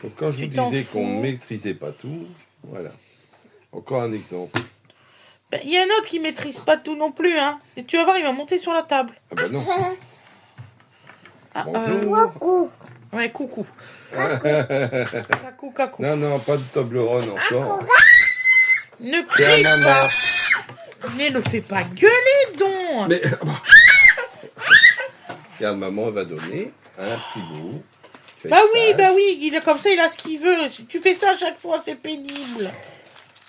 Donc quand je Tu vous t'en disais fous. qu'on ne maîtrisait pas tout, voilà. Encore un exemple. Ben, il y a un autre qui maîtrise pas tout non plus, hein. Et tu vas voir, il va monter sur la table. Ah bah non. Ah, Bonjour. ouais, coucou. Cacou, cacou. Non, pas de Toblerone encore. Ne C'est crie à maman. pas. Mais ne fais pas gueuler, donc. Mais regarde, maman va donner un petit bout. Fais Bah sage. oui, il est comme ça, il a ce qu'il veut. Si tu fais ça à chaque fois, c'est pénible.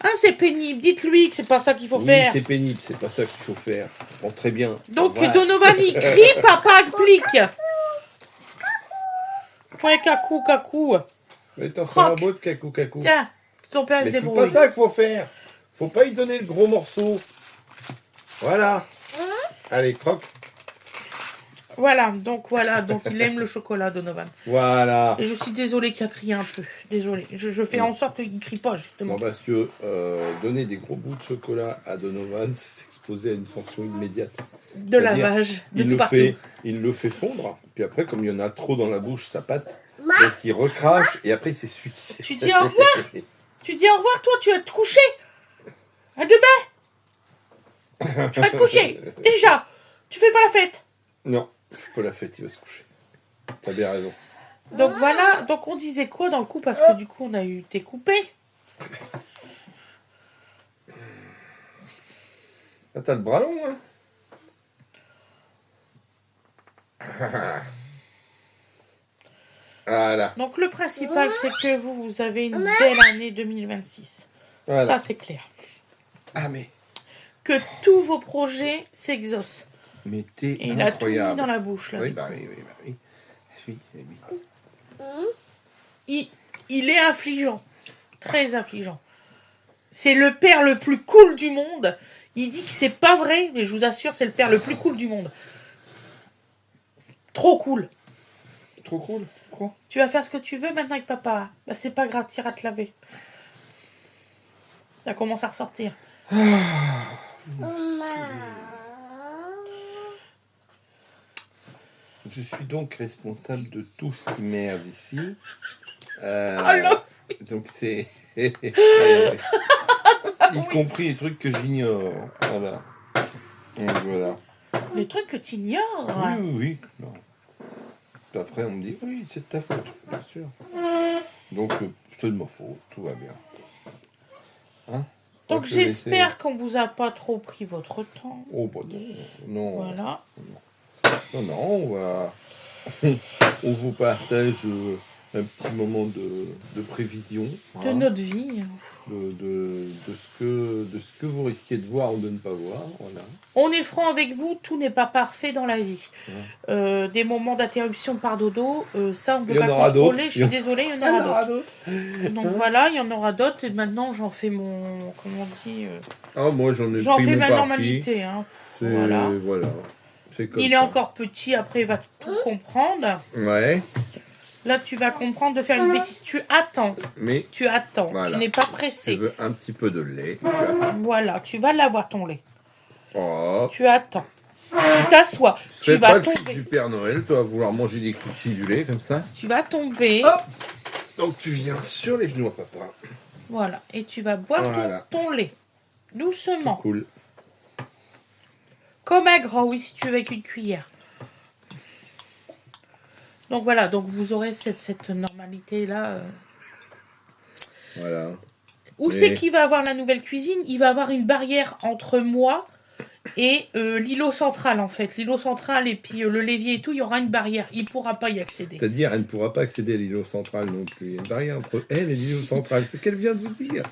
Hein, c'est pénible. Dites-lui que c'est pas ça qu'il faut Oui, faire. c'est pénible, c'est pas ça qu'il faut faire. Bon, très bien. Donc, Voilà. Donovan, il crie, papa applique. Ouais, cacou, cacou. Mais t'en fais Croque. un beau de cacou. Tiens, ton père, il se Mais c'est débrouille. pas ça qu'il faut faire. Faut pas lui donner le gros morceau. Voilà. Allez, croque. Voilà, donc il aime le chocolat, Donovan. Voilà. Et je suis désolée qu'il a crié un peu. Désolée. Je fais en sorte qu'il ne crie pas, justement. Non, parce que donner des gros bouts de chocolat à Donovan, c'est s'exposer à une sanction immédiate. De C'est-à-dire, lavage, de tout partout. il le fait fondre, puis après, comme il y en a trop dans la bouche, ça pâte. Donc il recrache et après il s'essuie. Tu dis au revoir. Tu dis au revoir, toi, tu vas te coucher. À demain. Tu vas te coucher. Déjà. Tu fais pas la fête. Non, il fait pas la fête, il va se coucher. T'as bien raison. Donc voilà. Donc on disait quoi dans le coup, parce que du coup, on a eu été coupé. Ah, t'as le bras long, hein. Voilà. Donc le principal, c'est que vous avez une belle année 2026. Voilà. Ça, c'est clair. Ah, mais Que tous vos projets s'exaucent. t'es Et il a tout mis incroyable. dans la bouche, là. Oui, bah oui. Oui, Il est affligeant. Très affligeant. C'est le père le plus cool du monde. Il dit que c'est pas vrai, mais je vous assure, c'est le père le plus cool du monde. Trop cool. Trop cool. Quoi? Tu vas faire ce que tu veux maintenant avec papa. Bah, c'est pas grave, t'iras te laver. Ça commence à ressortir. Je suis donc responsable de tout ce qui merde ici. là. Donc c'est... y compris les trucs que j'ignore. Voilà. Donc voilà. Les trucs que t'ignores. Oui. Non. Puis après on me dit, oui, c'est de ta faute, bien sûr. Donc c'est de ma faute, tout va bien. Hein? Donc Pas que j'espère qu'on vous a pas trop pris votre temps. Oh bah non. Voilà. Non, on va... on vous partage un petit moment de prévision. De hein, notre vie. de ce que vous risquez de voir ou de ne pas voir. Voilà. On est franc avec vous, tout n'est pas parfait dans la vie. Des moments d'interruption par dodo, ça on ne peut Il y en pas aura d'autres. contrôler. Je suis désolée, il y en aura d'autres. Donc voilà, il y en aura d'autres. Et maintenant, j'en fais mon... Comment on dit Ah, moi, j'en ai J'en pris fais mon ma parti. normalité. Hein. C'est, Voilà. C'est comme Il est ça. encore petit, après il va tout comprendre. Ouais, Là, tu vas comprendre de faire une bêtise. Tu attends. mais Tu attends. Voilà. Tu n'es pas tu pressé. veux un petit peu de lait. Voilà, tu vas l'avoir ton lait. Oh, Tu attends. Tu t'assois. Tu fais pas vas le fils tomber. du Père Noël, tu vas vouloir manger des cookies du lait comme ça. Tu vas tomber. Hop. Donc tu viens sur les genoux à papa. Voilà. Et tu vas boire Voilà. ton lait. Doucement. Cool. Comme un grand, oui, si tu veux, avec une cuillère. Donc voilà, donc vous aurez cette normalité-là. Voilà. Où Et- c'est qu'il va avoir la nouvelle cuisine? Il va avoir une barrière entre moi et l'îlot central, en fait. L'îlot central et puis le l'évier et tout, il y aura une barrière. Il ne pourra pas y accéder. C'est-à-dire, elle ne pourra pas accéder à l'îlot central non plus. Il y a une barrière entre elle et l'îlot central. C'est ce qu'elle vient de vous dire.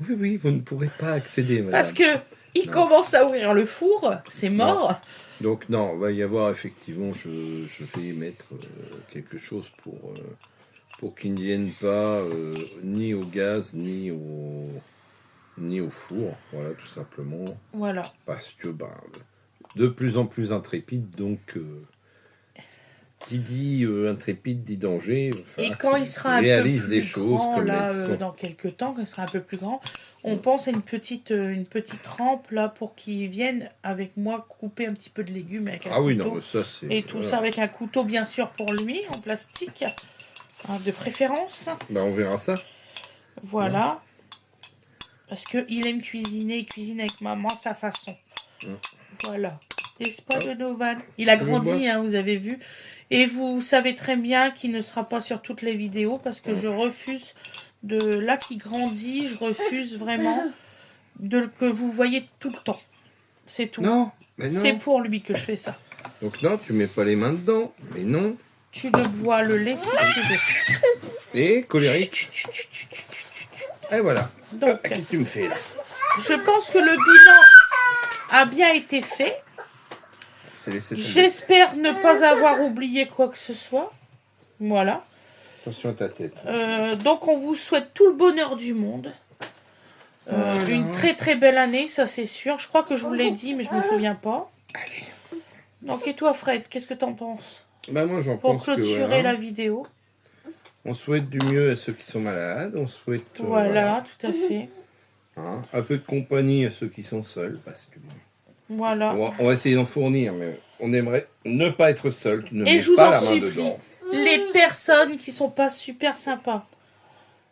Oui, oui, vous ne pourrez pas accéder, madame. Parce que il Non. commence à ouvrir le four, c'est mort. Donc non, il va y avoir effectivement, je vais y mettre quelque chose pour qu'ils ne viennent pas ni au gaz ni au four, voilà tout simplement, Voilà. parce que de plus en plus intrépide, donc qui dit intrépide dit danger. Et quand il sera un peu réalise plus les choses grand, comme là, elles sont. dans quelques temps, quand il sera un peu plus grand, on pense à une petite rampe là pour qu'il vienne avec moi couper un petit peu de légumes avec un Ah oui, couteau. non, mais ça c'est. Et tout voilà. ça avec un couteau, bien sûr, pour lui, en plastique, hein, de préférence. On verra ça. Voilà. Parce qu'il aime cuisiner, il cuisine avec maman à sa façon. Voilà. N'est-ce pas, Donovan? Il a grandi, hein, vous avez vu. Et vous savez très bien qu'il ne sera pas sur toutes les vidéos parce que je refuse de... Là qu'il grandit, je refuse vraiment que vous voyez tout le temps. C'est tout. Non, mais non. C'est pour lui que je fais ça. Donc non, tu mets pas les mains dedans. Mais non. Tu le bois le lait si tu veux. Et colérique. Et voilà. Donc, Qu'est-ce que tu me fais là? je pense que le bilan a bien été fait. C'est laissé tomber. J'espère ne pas avoir oublié quoi que ce soit. Voilà. Attention à ta tête. Donc on vous souhaite tout le bonheur du monde. Une très très belle année, ça c'est sûr. Je crois que je vous l'ai dit, mais je me souviens pas. Donc et toi Fred, qu'est-ce que t'en penses? Moi j'en Pour pense que clôturer voilà, la vidéo. on souhaite du mieux à ceux qui sont malades. On souhaite Voilà, tout à fait. un peu de compagnie à ceux qui sont seuls. Parce que Voilà. on va essayer d'en fournir, mais on aimerait ne pas être seul. Tu ne Et mets je vous pas en la main supplie, dedans. les personnes qui sont pas super sympas,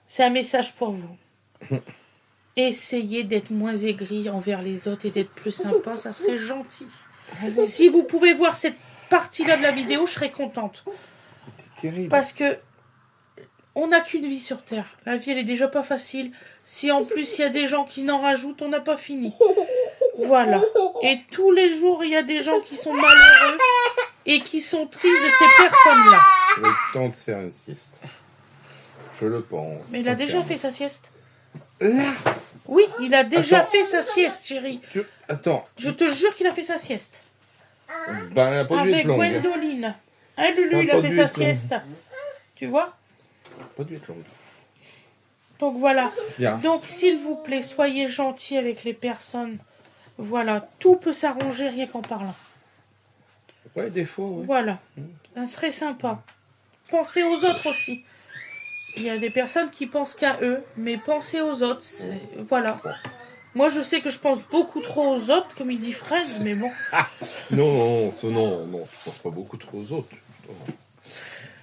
c'est un message pour vous. Essayez d'être moins aigri envers les autres et d'être plus sympa, ça serait gentil. Si vous pouvez voir cette partie-là de la vidéo, je serais contente. C'est terrible. Parce que on n'a qu'une vie sur Terre. La vie, elle est déjà pas facile. Si en plus il y a des gens qui n'en rajoutent, on n'a pas fini. Voilà. Et tous les jours, il y a des gens qui sont malheureux et qui sont tristes de ces personnes-là. Il est temps de faire une sieste. Je le pense. Mais il a déjà sincèrement. fait sa sieste. Là, Oui, il a déjà Attends. fait sa sieste, chérie. Attends. Je te jure qu'il a fait sa sieste. Elle n'a pas dû être Avec longue. Gwendoline. Hein, Lulu, Ça il a a pas fait dû sa être long. sieste. Tu vois? Pas dû être longue. Donc voilà. Bien. Donc s'il vous plaît, soyez gentils avec les personnes. Voilà, tout peut s'arranger rien qu'en parlant. Ouais, des fois, ouais. Voilà, ça serait sympa. Pensez aux autres aussi. Il y a des personnes qui pensent qu'à eux, mais pensez aux autres. Voilà. Moi, je sais que je pense beaucoup trop aux autres, comme il dit Fred, mais bon. Non, je pense pas beaucoup trop aux autres.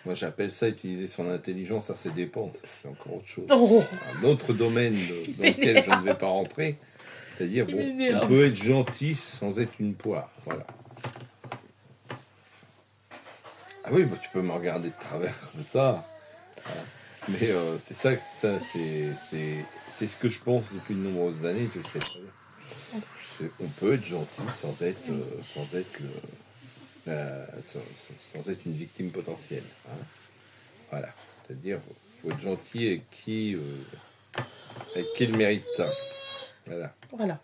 Moi, j'appelle ça utiliser son intelligence à ses dépens. C'est encore autre chose. Oh. Un autre domaine dans lequel je ne vais pas rentrer. C'est-à-dire, Il bon, m'énerve. on peut être gentil sans être une poire. Voilà. Ah oui, tu peux me regarder de travers comme ça. Voilà. Mais c'est ça, c'est ce que je pense depuis de nombreuses années, je le sais très bien. On peut être gentil sans être une victime potentielle. Hein. Voilà. C'est-à-dire, il faut être gentil avec qui il mérite ça. Voilà. Voilà.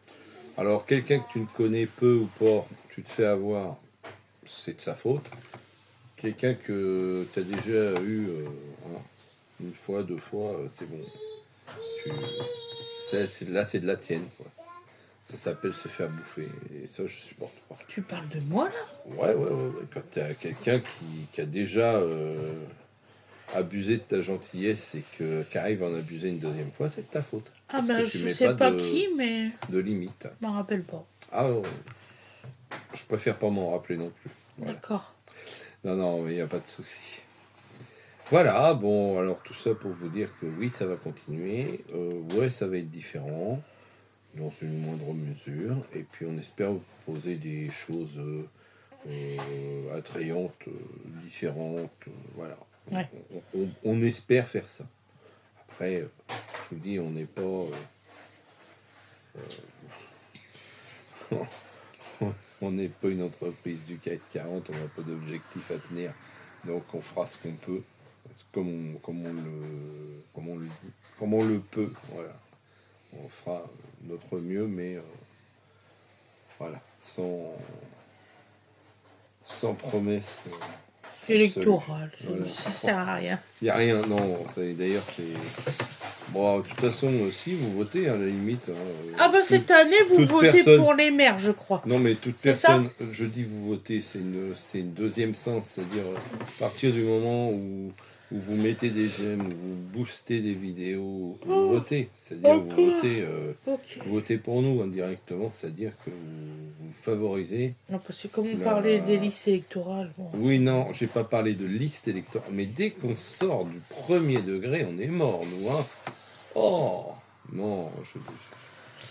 Alors, quelqu'un que tu ne connais peu ou pas, tu te fais avoir, c'est de sa faute. Quelqu'un que tu as déjà eu hein, une fois, deux fois, c'est bon. Là, c'est de la tienne, quoi. Ça s'appelle se faire bouffer. Et ça, je supporte pas. Tu parles de moi, là? Ouais. Quand tu as quelqu'un qui a déjà abusé de ta gentillesse et qui arrive à en abuser une deuxième fois, c'est de ta faute. Ah Parce ben, que tu je mets sais pas de, qui, mais de limite. je m'en rappelle pas. Ah, je préfère pas m'en rappeler non plus. Voilà. D'accord. Non, mais il n'y a pas de souci. Voilà, bon, alors tout ça pour vous dire que oui, ça va continuer. Ouais, ça va être différent, dans une moindre mesure. Et puis on espère vous proposer des choses attrayantes, différentes. Voilà. Ouais. On espère faire ça. Après, je vous dis, on n'est pas. On n'est pas une entreprise du CAC 40, on n'a pas d'objectif à tenir. Donc on fera ce qu'on peut, comme on le peut. Voilà. On fera notre mieux, mais voilà, sans promesse. Électoral, Voilà. ça sert à rien. Il n'y a rien, non. D'ailleurs, c'est. Bon, de toute façon, si vous votez, à la limite. Ah ben, cette année, vous toute votez personne- pour les maires, je crois. Non, mais toute C'est ça personne, je dis vous votez, c'est une deuxième sens, c'est-à-dire à partir du moment où vous mettez des j'aime, où vous boostez des vidéos, vous votez, c'est-à-dire ok. Ok. vous votez pour nous indirectement, c'est-à-dire que vous favorisez. Non, parce que comme on La- parlait des listes électorales, bon. Oui, non, j'ai pas parlé de liste électorale, mais dès qu'on sort du premier degré, on est mort, nous, hein. Oh non,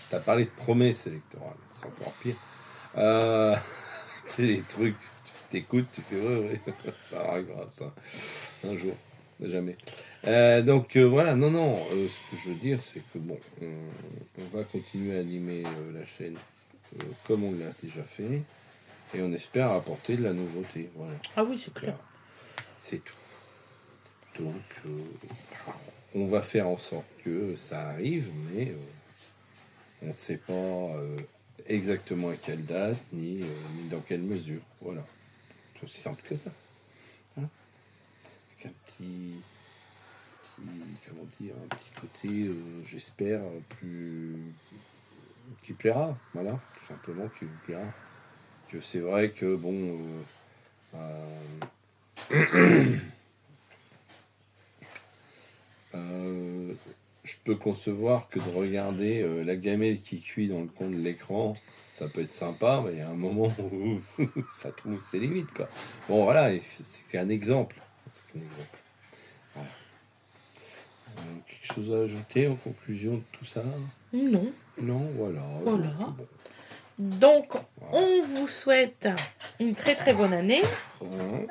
t'as parlé de promesses électorales, c'est encore pire. C'est les trucs, tu t'écoutes, tu fais ouais, ça arrivera, ça, un jour, jamais. Donc voilà, non, ce que je veux dire, c'est que bon, on va continuer à animer la chaîne comme on l'a déjà fait, et on espère apporter de la nouveauté, voilà. Ah oui, c'est clair. C'est tout. Donc, on va faire en sorte que ça arrive, mais on ne sait pas exactement à quelle date, ni dans quelle mesure. Voilà. C'est aussi simple que ça. Hein, avec un petit, comment dire, un petit côté, j'espère, qui plaira. Voilà, tout simplement, qui vous plaira. Que c'est vrai que, bon... je peux concevoir que de regarder la gamelle qui cuit dans le coin de l'écran, ça peut être sympa, mais il y a un moment où ça trouve ses limites, quoi. Bon, voilà, et c'est qu'un exemple. C'est qu'un exemple. Voilà. Quelque chose à ajouter en conclusion de tout ça? Non. Non, voilà. Voilà. Donc, bon. Donc, on vous souhaite une très très bonne année, Hein.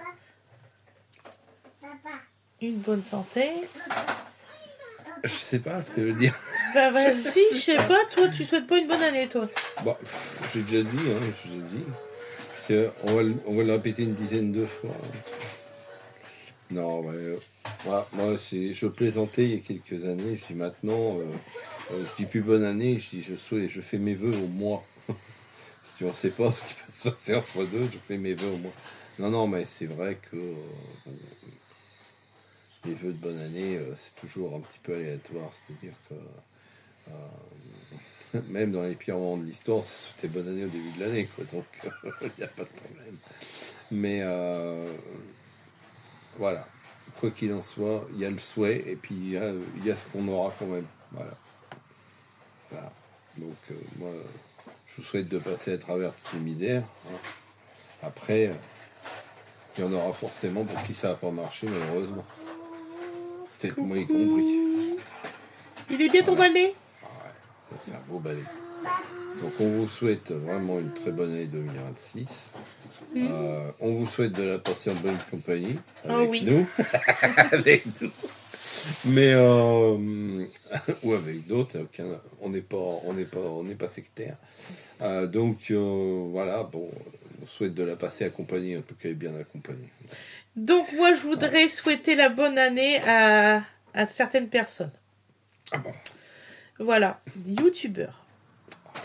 une bonne santé. Je sais pas ce que je veux dire. Bah vas-y, je sais pas, toi tu souhaites pas une bonne année, toi. Bon, j'ai déjà dit, j'ai déjà dit. On va le répéter une dizaine de fois. Non, moi, je plaisantais il y a quelques années. Je dis maintenant, je dis plus bonne année, je dis je fais mes vœux au mois. Si on ne sait pas ce qui va se passer entre deux, je fais mes vœux au mois. Non, mais c'est vrai que les vœux de bonne année, c'est toujours un petit peu aléatoire. C'est-à-dire que même dans les pires moments de l'histoire, c'était bonne année au début de l'année, quoi. Donc il n'y a pas de problème. Mais voilà, quoi qu'il en soit, il y a le souhait et puis il y a ce qu'on aura quand même. Voilà. Donc moi, je vous souhaite de passer à travers toutes les misères. Hein. Après, il y en aura forcément pour qui ça n'a pas marché, malheureusement. Peut-être moi y compris. Il est bien ton balai? Ça, c'est un beau balai. Donc on vous souhaite vraiment une très bonne année 2026. On vous souhaite de la passer en bonne compagnie avec oui. nous. Avec nous. Mais ou avec d'autres, on n'est pas sectaire. Donc voilà, bon, on souhaite de la passer accompagnée, en tout cas, et bien accompagnée. Donc moi, je voudrais souhaiter la bonne année à certaines personnes. Ah bon? Voilà, youtubeurs.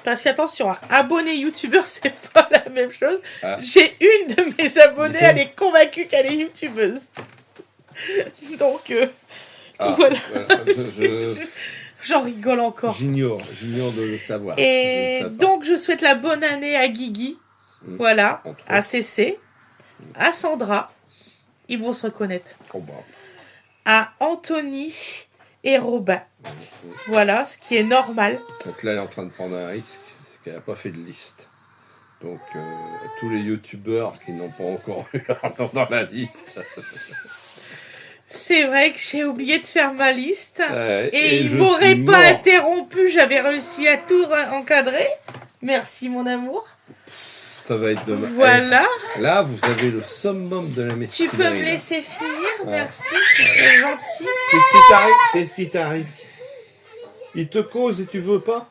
Parce qu'attention, hein, abonné youtubeur, c'est pas la même chose. Ah. J'ai une de mes abonnées, Dis-donc. elle est convaincue qu'elle est youtubeuse. Donc, voilà. J'en rigole encore. J'ignore de le savoir. Et Je ne sais pas. donc, je souhaite la bonne année à Guigui, voilà, Entre à autres. CC, à Sandra, ils vont se reconnaître, Oh, bah. à Anthony et Robin. Voilà, ce qui est normal. Donc là, elle est en train de prendre un risque, c'est qu'elle n'a pas fait de liste. Donc, tous les youtubeurs qui n'ont pas encore eu leur nom dans la liste. C'est vrai que j'ai oublié de faire ma liste. Et il je m'aurait suis pas mort. interrompu, j'avais réussi à tout encadrer. Merci mon amour. Ça va être demain. Voilà. Là, vous avez le summum de la Tu mesquinerie. peux me là. laisser finir, merci, c'est gentil. Qu'est-ce qui t'arrive? Il te cause et tu veux pas?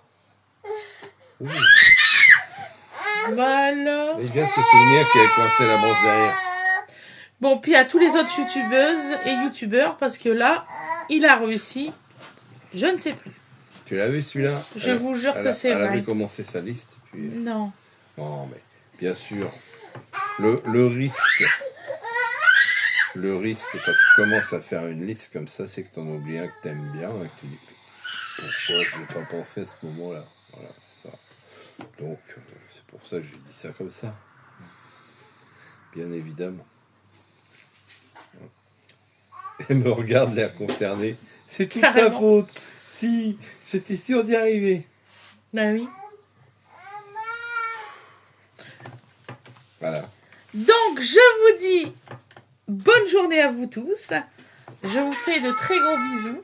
Ouh. Voilà. Il vient de se souvenir qu'il avait coincé la brosse derrière. Bon, puis à tous les autres youtubeuses et youtubeurs, parce que là, il a réussi. Je ne sais plus. Tu l'as vu celui-là? Je vous jure que c'est Elle vrai. avait commencé sa liste. Puis... Non. Non, mais bien sûr, le risque quand tu commences à faire une liste comme ça, c'est que tu en oublies un que tu aimes bien et que tu dis pourquoi je n'ai pas pensé à ce moment-là. Voilà, c'est ça. Donc, c'est pour ça que j'ai dit ça comme ça. Bien évidemment. Elle me regarde l'air consterné. C'est toute ta Carrément. faute. Si, j'étais sûr d'y arriver. Ben oui. Voilà. Donc, je vous dis bonne journée à vous tous. Je vous fais de très gros bisous.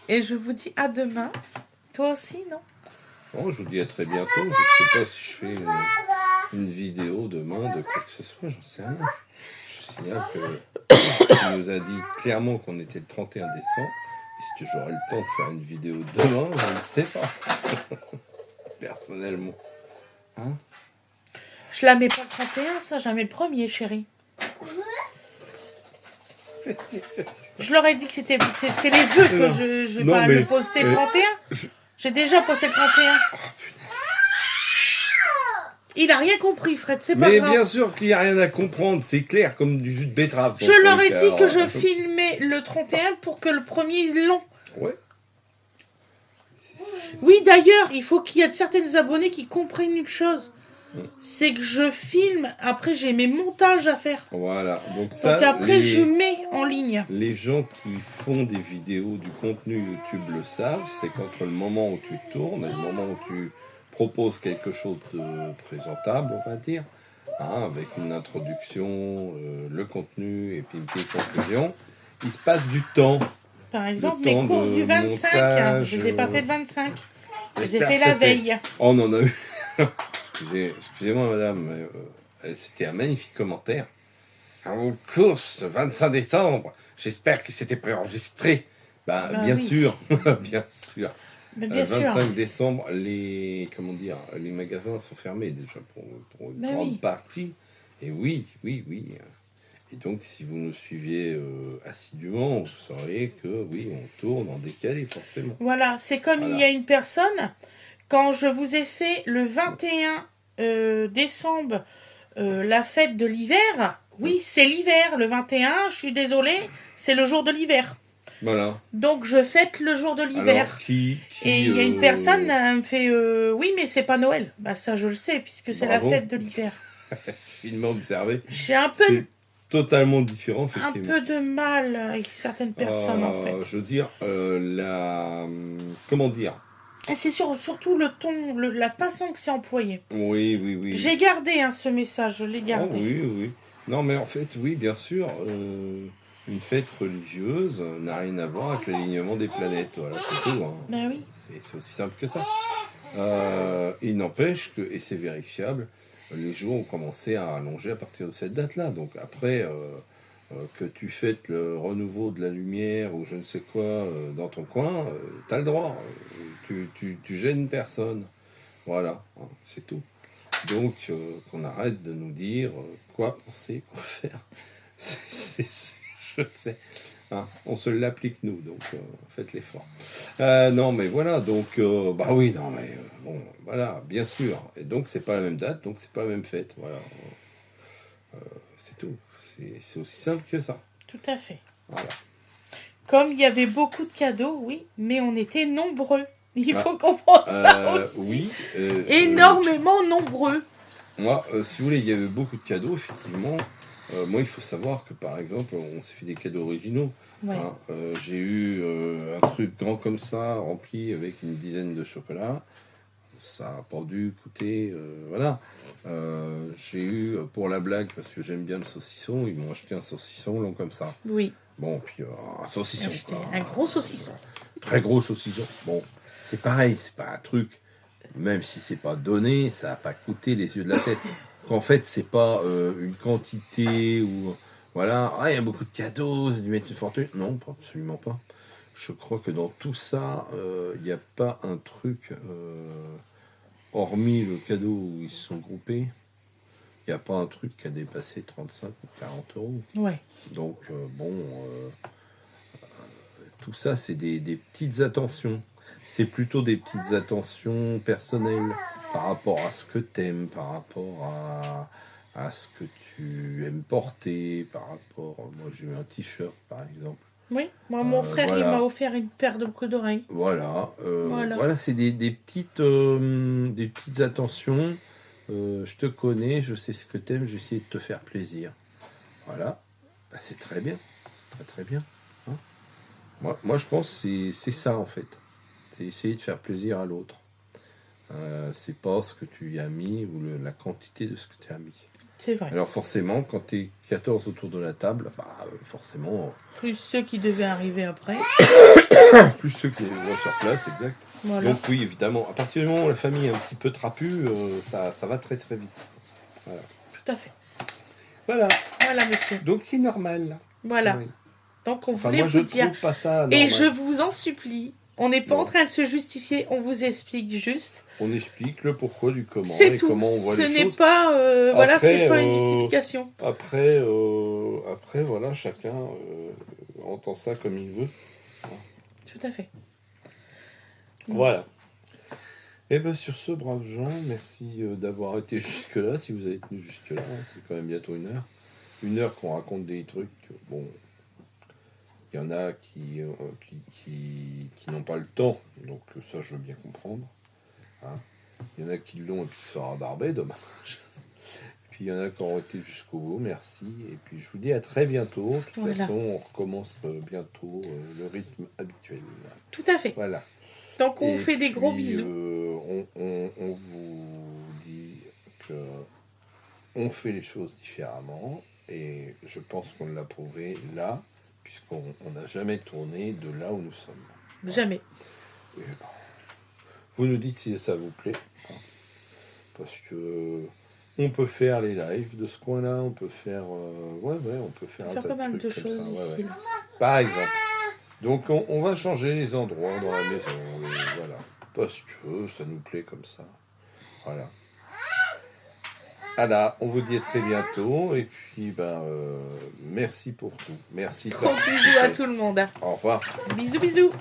Et je vous dis à demain. Toi aussi, non? Bon, je vous dis à très bientôt. Je ne sais pas si je fais une vidéo demain de quoi que ce soit, j'en sais rien. Je signale qu'il nous a dit clairement qu'on était le 31 décembre. Est-ce que j'aurai le temps de faire une vidéo demain? Je ne sais pas. Personnellement. Hein? Je la mets pas le 31, ça, je la mets le 1er, chérie. Je leur ai dit que c'est les vœux que je vais Non, pas mais- le poster le 31. J'ai déjà posté le 31. Il a rien compris, Fred, c'est pas Mais grave. bien sûr qu'il n'y a rien à comprendre. C'est clair comme du jus de betterave. Je leur ai dit Alors, que je filmais le 31 pour que le 1er, ils l'ont. Ouais. Oui, d'ailleurs, il faut qu'il y ait certaines abonnés qui comprennent une chose. C'est que je filme, après j'ai mes montages à faire. Voilà. Donc ça, Donc après, les- je mets en ligne. Les gens qui font des vidéos, du contenu YouTube le savent, c'est qu'entre le moment où tu tournes et le moment où tu proposes quelque chose de présentable, on va dire, hein, avec une introduction, le contenu et puis une petite conclusion, il se passe du temps. Par exemple, Le mes temps courses de du 25, montage, je les ai pas fait le 25. Je les ai J'espère fait que la c'était- veille. Oh, on en a eu. Excusez-moi, madame, mais, c'était un magnifique commentaire. En course le 25 décembre, j'espère que c'était préenregistré. Bah Bien oui. sûr, bien sûr. Mais bien sûr. 25 décembre, les magasins sont fermés déjà pour une Ben grande oui. partie. Et oui. Et donc, si vous nous suiviez assidûment, vous sauriez que oui, on tourne en décalé forcément. Voilà, c'est comme Voilà. il y a une personne, quand je vous ai fait le 21 décembre la fête de l'hiver, oui, c'est l'hiver, le 21, je suis désolée, c'est le jour de l'hiver. Voilà. Donc je fête le jour de l'hiver. Alors, qui Et il y a une personne, elle me fait oui, mais c'est pas Noël. Bah ça je le sais, puisque c'est la Bravo. fête de l'hiver. finement observé, J'ai un peu, c'est totalement différent, un effectivement. peu de mal avec certaines personnes en fait. Je veux dire, comment dire? Et c'est surtout le ton, la façon que c'est employé. Oui. J'ai gardé ce message, je l'ai Oh, gardé. oui. Non, mais en fait, oui, bien sûr, une fête religieuse n'a rien à voir avec l'alignement des planètes. Voilà, c'est tout. Hein. Ben oui. C'est aussi simple que ça. Il n'empêche que, et c'est vérifiable, les jours ont commencé à allonger à partir de cette date-là. Donc après, que tu fêtes le renouveau de la lumière ou je ne sais quoi dans ton coin, t'as le droit. Tu gênes personne. Voilà, hein, c'est tout. Donc, qu'on arrête de nous dire quoi penser, quoi faire. Je sais. Hein, on se l'applique nous, donc faites l'effort. Non, mais voilà, donc, bah oui, non, mais bon, voilà, bien sûr. Et donc, c'est pas la même date, donc c'est pas la même fête. Voilà. C'est tout. C'est aussi simple que ça. Tout à fait. Voilà. Comme il y avait beaucoup de cadeaux, oui, mais on était nombreux. Il Ah. faut comprendre ça aussi. Oui. Énormément nombreux. Moi, si vous voulez, il y avait beaucoup de cadeaux, effectivement. Moi, il faut savoir que, par exemple, on s'est fait des cadeaux originaux. Ouais. Hein. J'ai eu un truc grand comme ça, rempli avec une dizaine de chocolats. Ça n'a pas dû coûter... voilà. J'ai eu, pour la blague, parce que j'aime bien le saucisson, ils m'ont acheté un saucisson long comme ça. Oui. Bon, puis un saucisson. Acheter quoi. un gros saucisson. Très gros saucisson. Bon, c'est pareil, c'est pas un truc, même si c'est pas donné, ça n'a pas coûté les yeux de la tête. En fait, c'est pas une quantité ou voilà, il y a beaucoup de cadeaux, c'est dû mettre une fortune. Non, absolument pas. Je crois que dans tout ça, il n'y a pas un truc, hormis le cadeau où ils se sont groupés, il n'y a pas un truc qui a dépassé 35 ou 40 euros. Ouais. Donc, tout ça, c'est des petites attentions. C'est plutôt des petites attentions personnelles par rapport à ce que t'aimes, par rapport à ce que tu aimes porter, par rapport... Moi, j'ai eu un t-shirt, par exemple. Oui, moi, mon frère, voilà. il m'a offert une paire de boucles d'oreilles. Voilà. Voilà. Voilà, c'est des petites attentions. Je te connais, je sais ce que t'aimes, j'essaie de te faire plaisir. Voilà. Bah, c'est très bien. Très, très bien. Hein. Moi, je pense que c'est ça, en fait. C'est essayer de faire plaisir à l'autre. C'est pas ce que tu y as mis ou la quantité de ce que tu as mis. C'est vrai. Alors forcément, quand tu es 14 autour de la table, bah, forcément... Plus ceux qui devaient arriver après. plus ceux qui vont sur place, exact. Voilà. Donc oui, évidemment, à partir du moment où la famille est un petit peu trapue, ça va très très vite. Voilà. Tout à fait. Voilà. Voilà, monsieur. Donc c'est normal. Voilà. Oui. Donc, on Enfin, voulait moi, je vous dire... trouve pas ça normal. Et je vous en supplie, on n'est pas Non. en train de se justifier, on vous explique juste. On explique le pourquoi du comment C'est et tout. comment on voit Ce les n'est choses. pas, voilà, Après, c'est pas une justification. Après, voilà, chacun entend ça comme il veut. Tout à fait. Voilà. Et bien sur ce, braves gens, merci d'avoir été jusque-là, si vous avez tenu jusque-là, hein, c'est quand même bientôt 1 heure. 1 heure qu'on raconte des trucs, bon, il y en a qui n'ont pas le temps, donc ça je veux bien comprendre. Hein. Il y en a qui l'ont et puis qui sont rabarbés, dommage. Et puis il y en a qui ont été jusqu'au bout, merci. Et puis je vous dis à très bientôt. De toute Voilà. façon, on recommence bientôt le rythme habituel. Tout à fait. Voilà. Donc on Et fait des gros puis, bisous. On vous dit que on fait les choses différemment et je pense qu'on l'a prouvé là, puisqu'on n'a jamais tourné de là où nous sommes. Jamais. Et vous nous dites si ça vous plaît, hein, parce que on peut faire les lives de ce coin-là, on peut faire, on peut faire On un peut faire tas pas mal de trucs comme choses ça, ici. ouais. Par exemple. Donc on va changer les endroits dans la maison, voilà, parce que ça nous plaît comme ça. Voilà. Voilà, on vous dit à très bientôt et puis merci pour tout. Merci. de Gros bisous à participer. tout le monde. Au revoir. Bisous, bisous.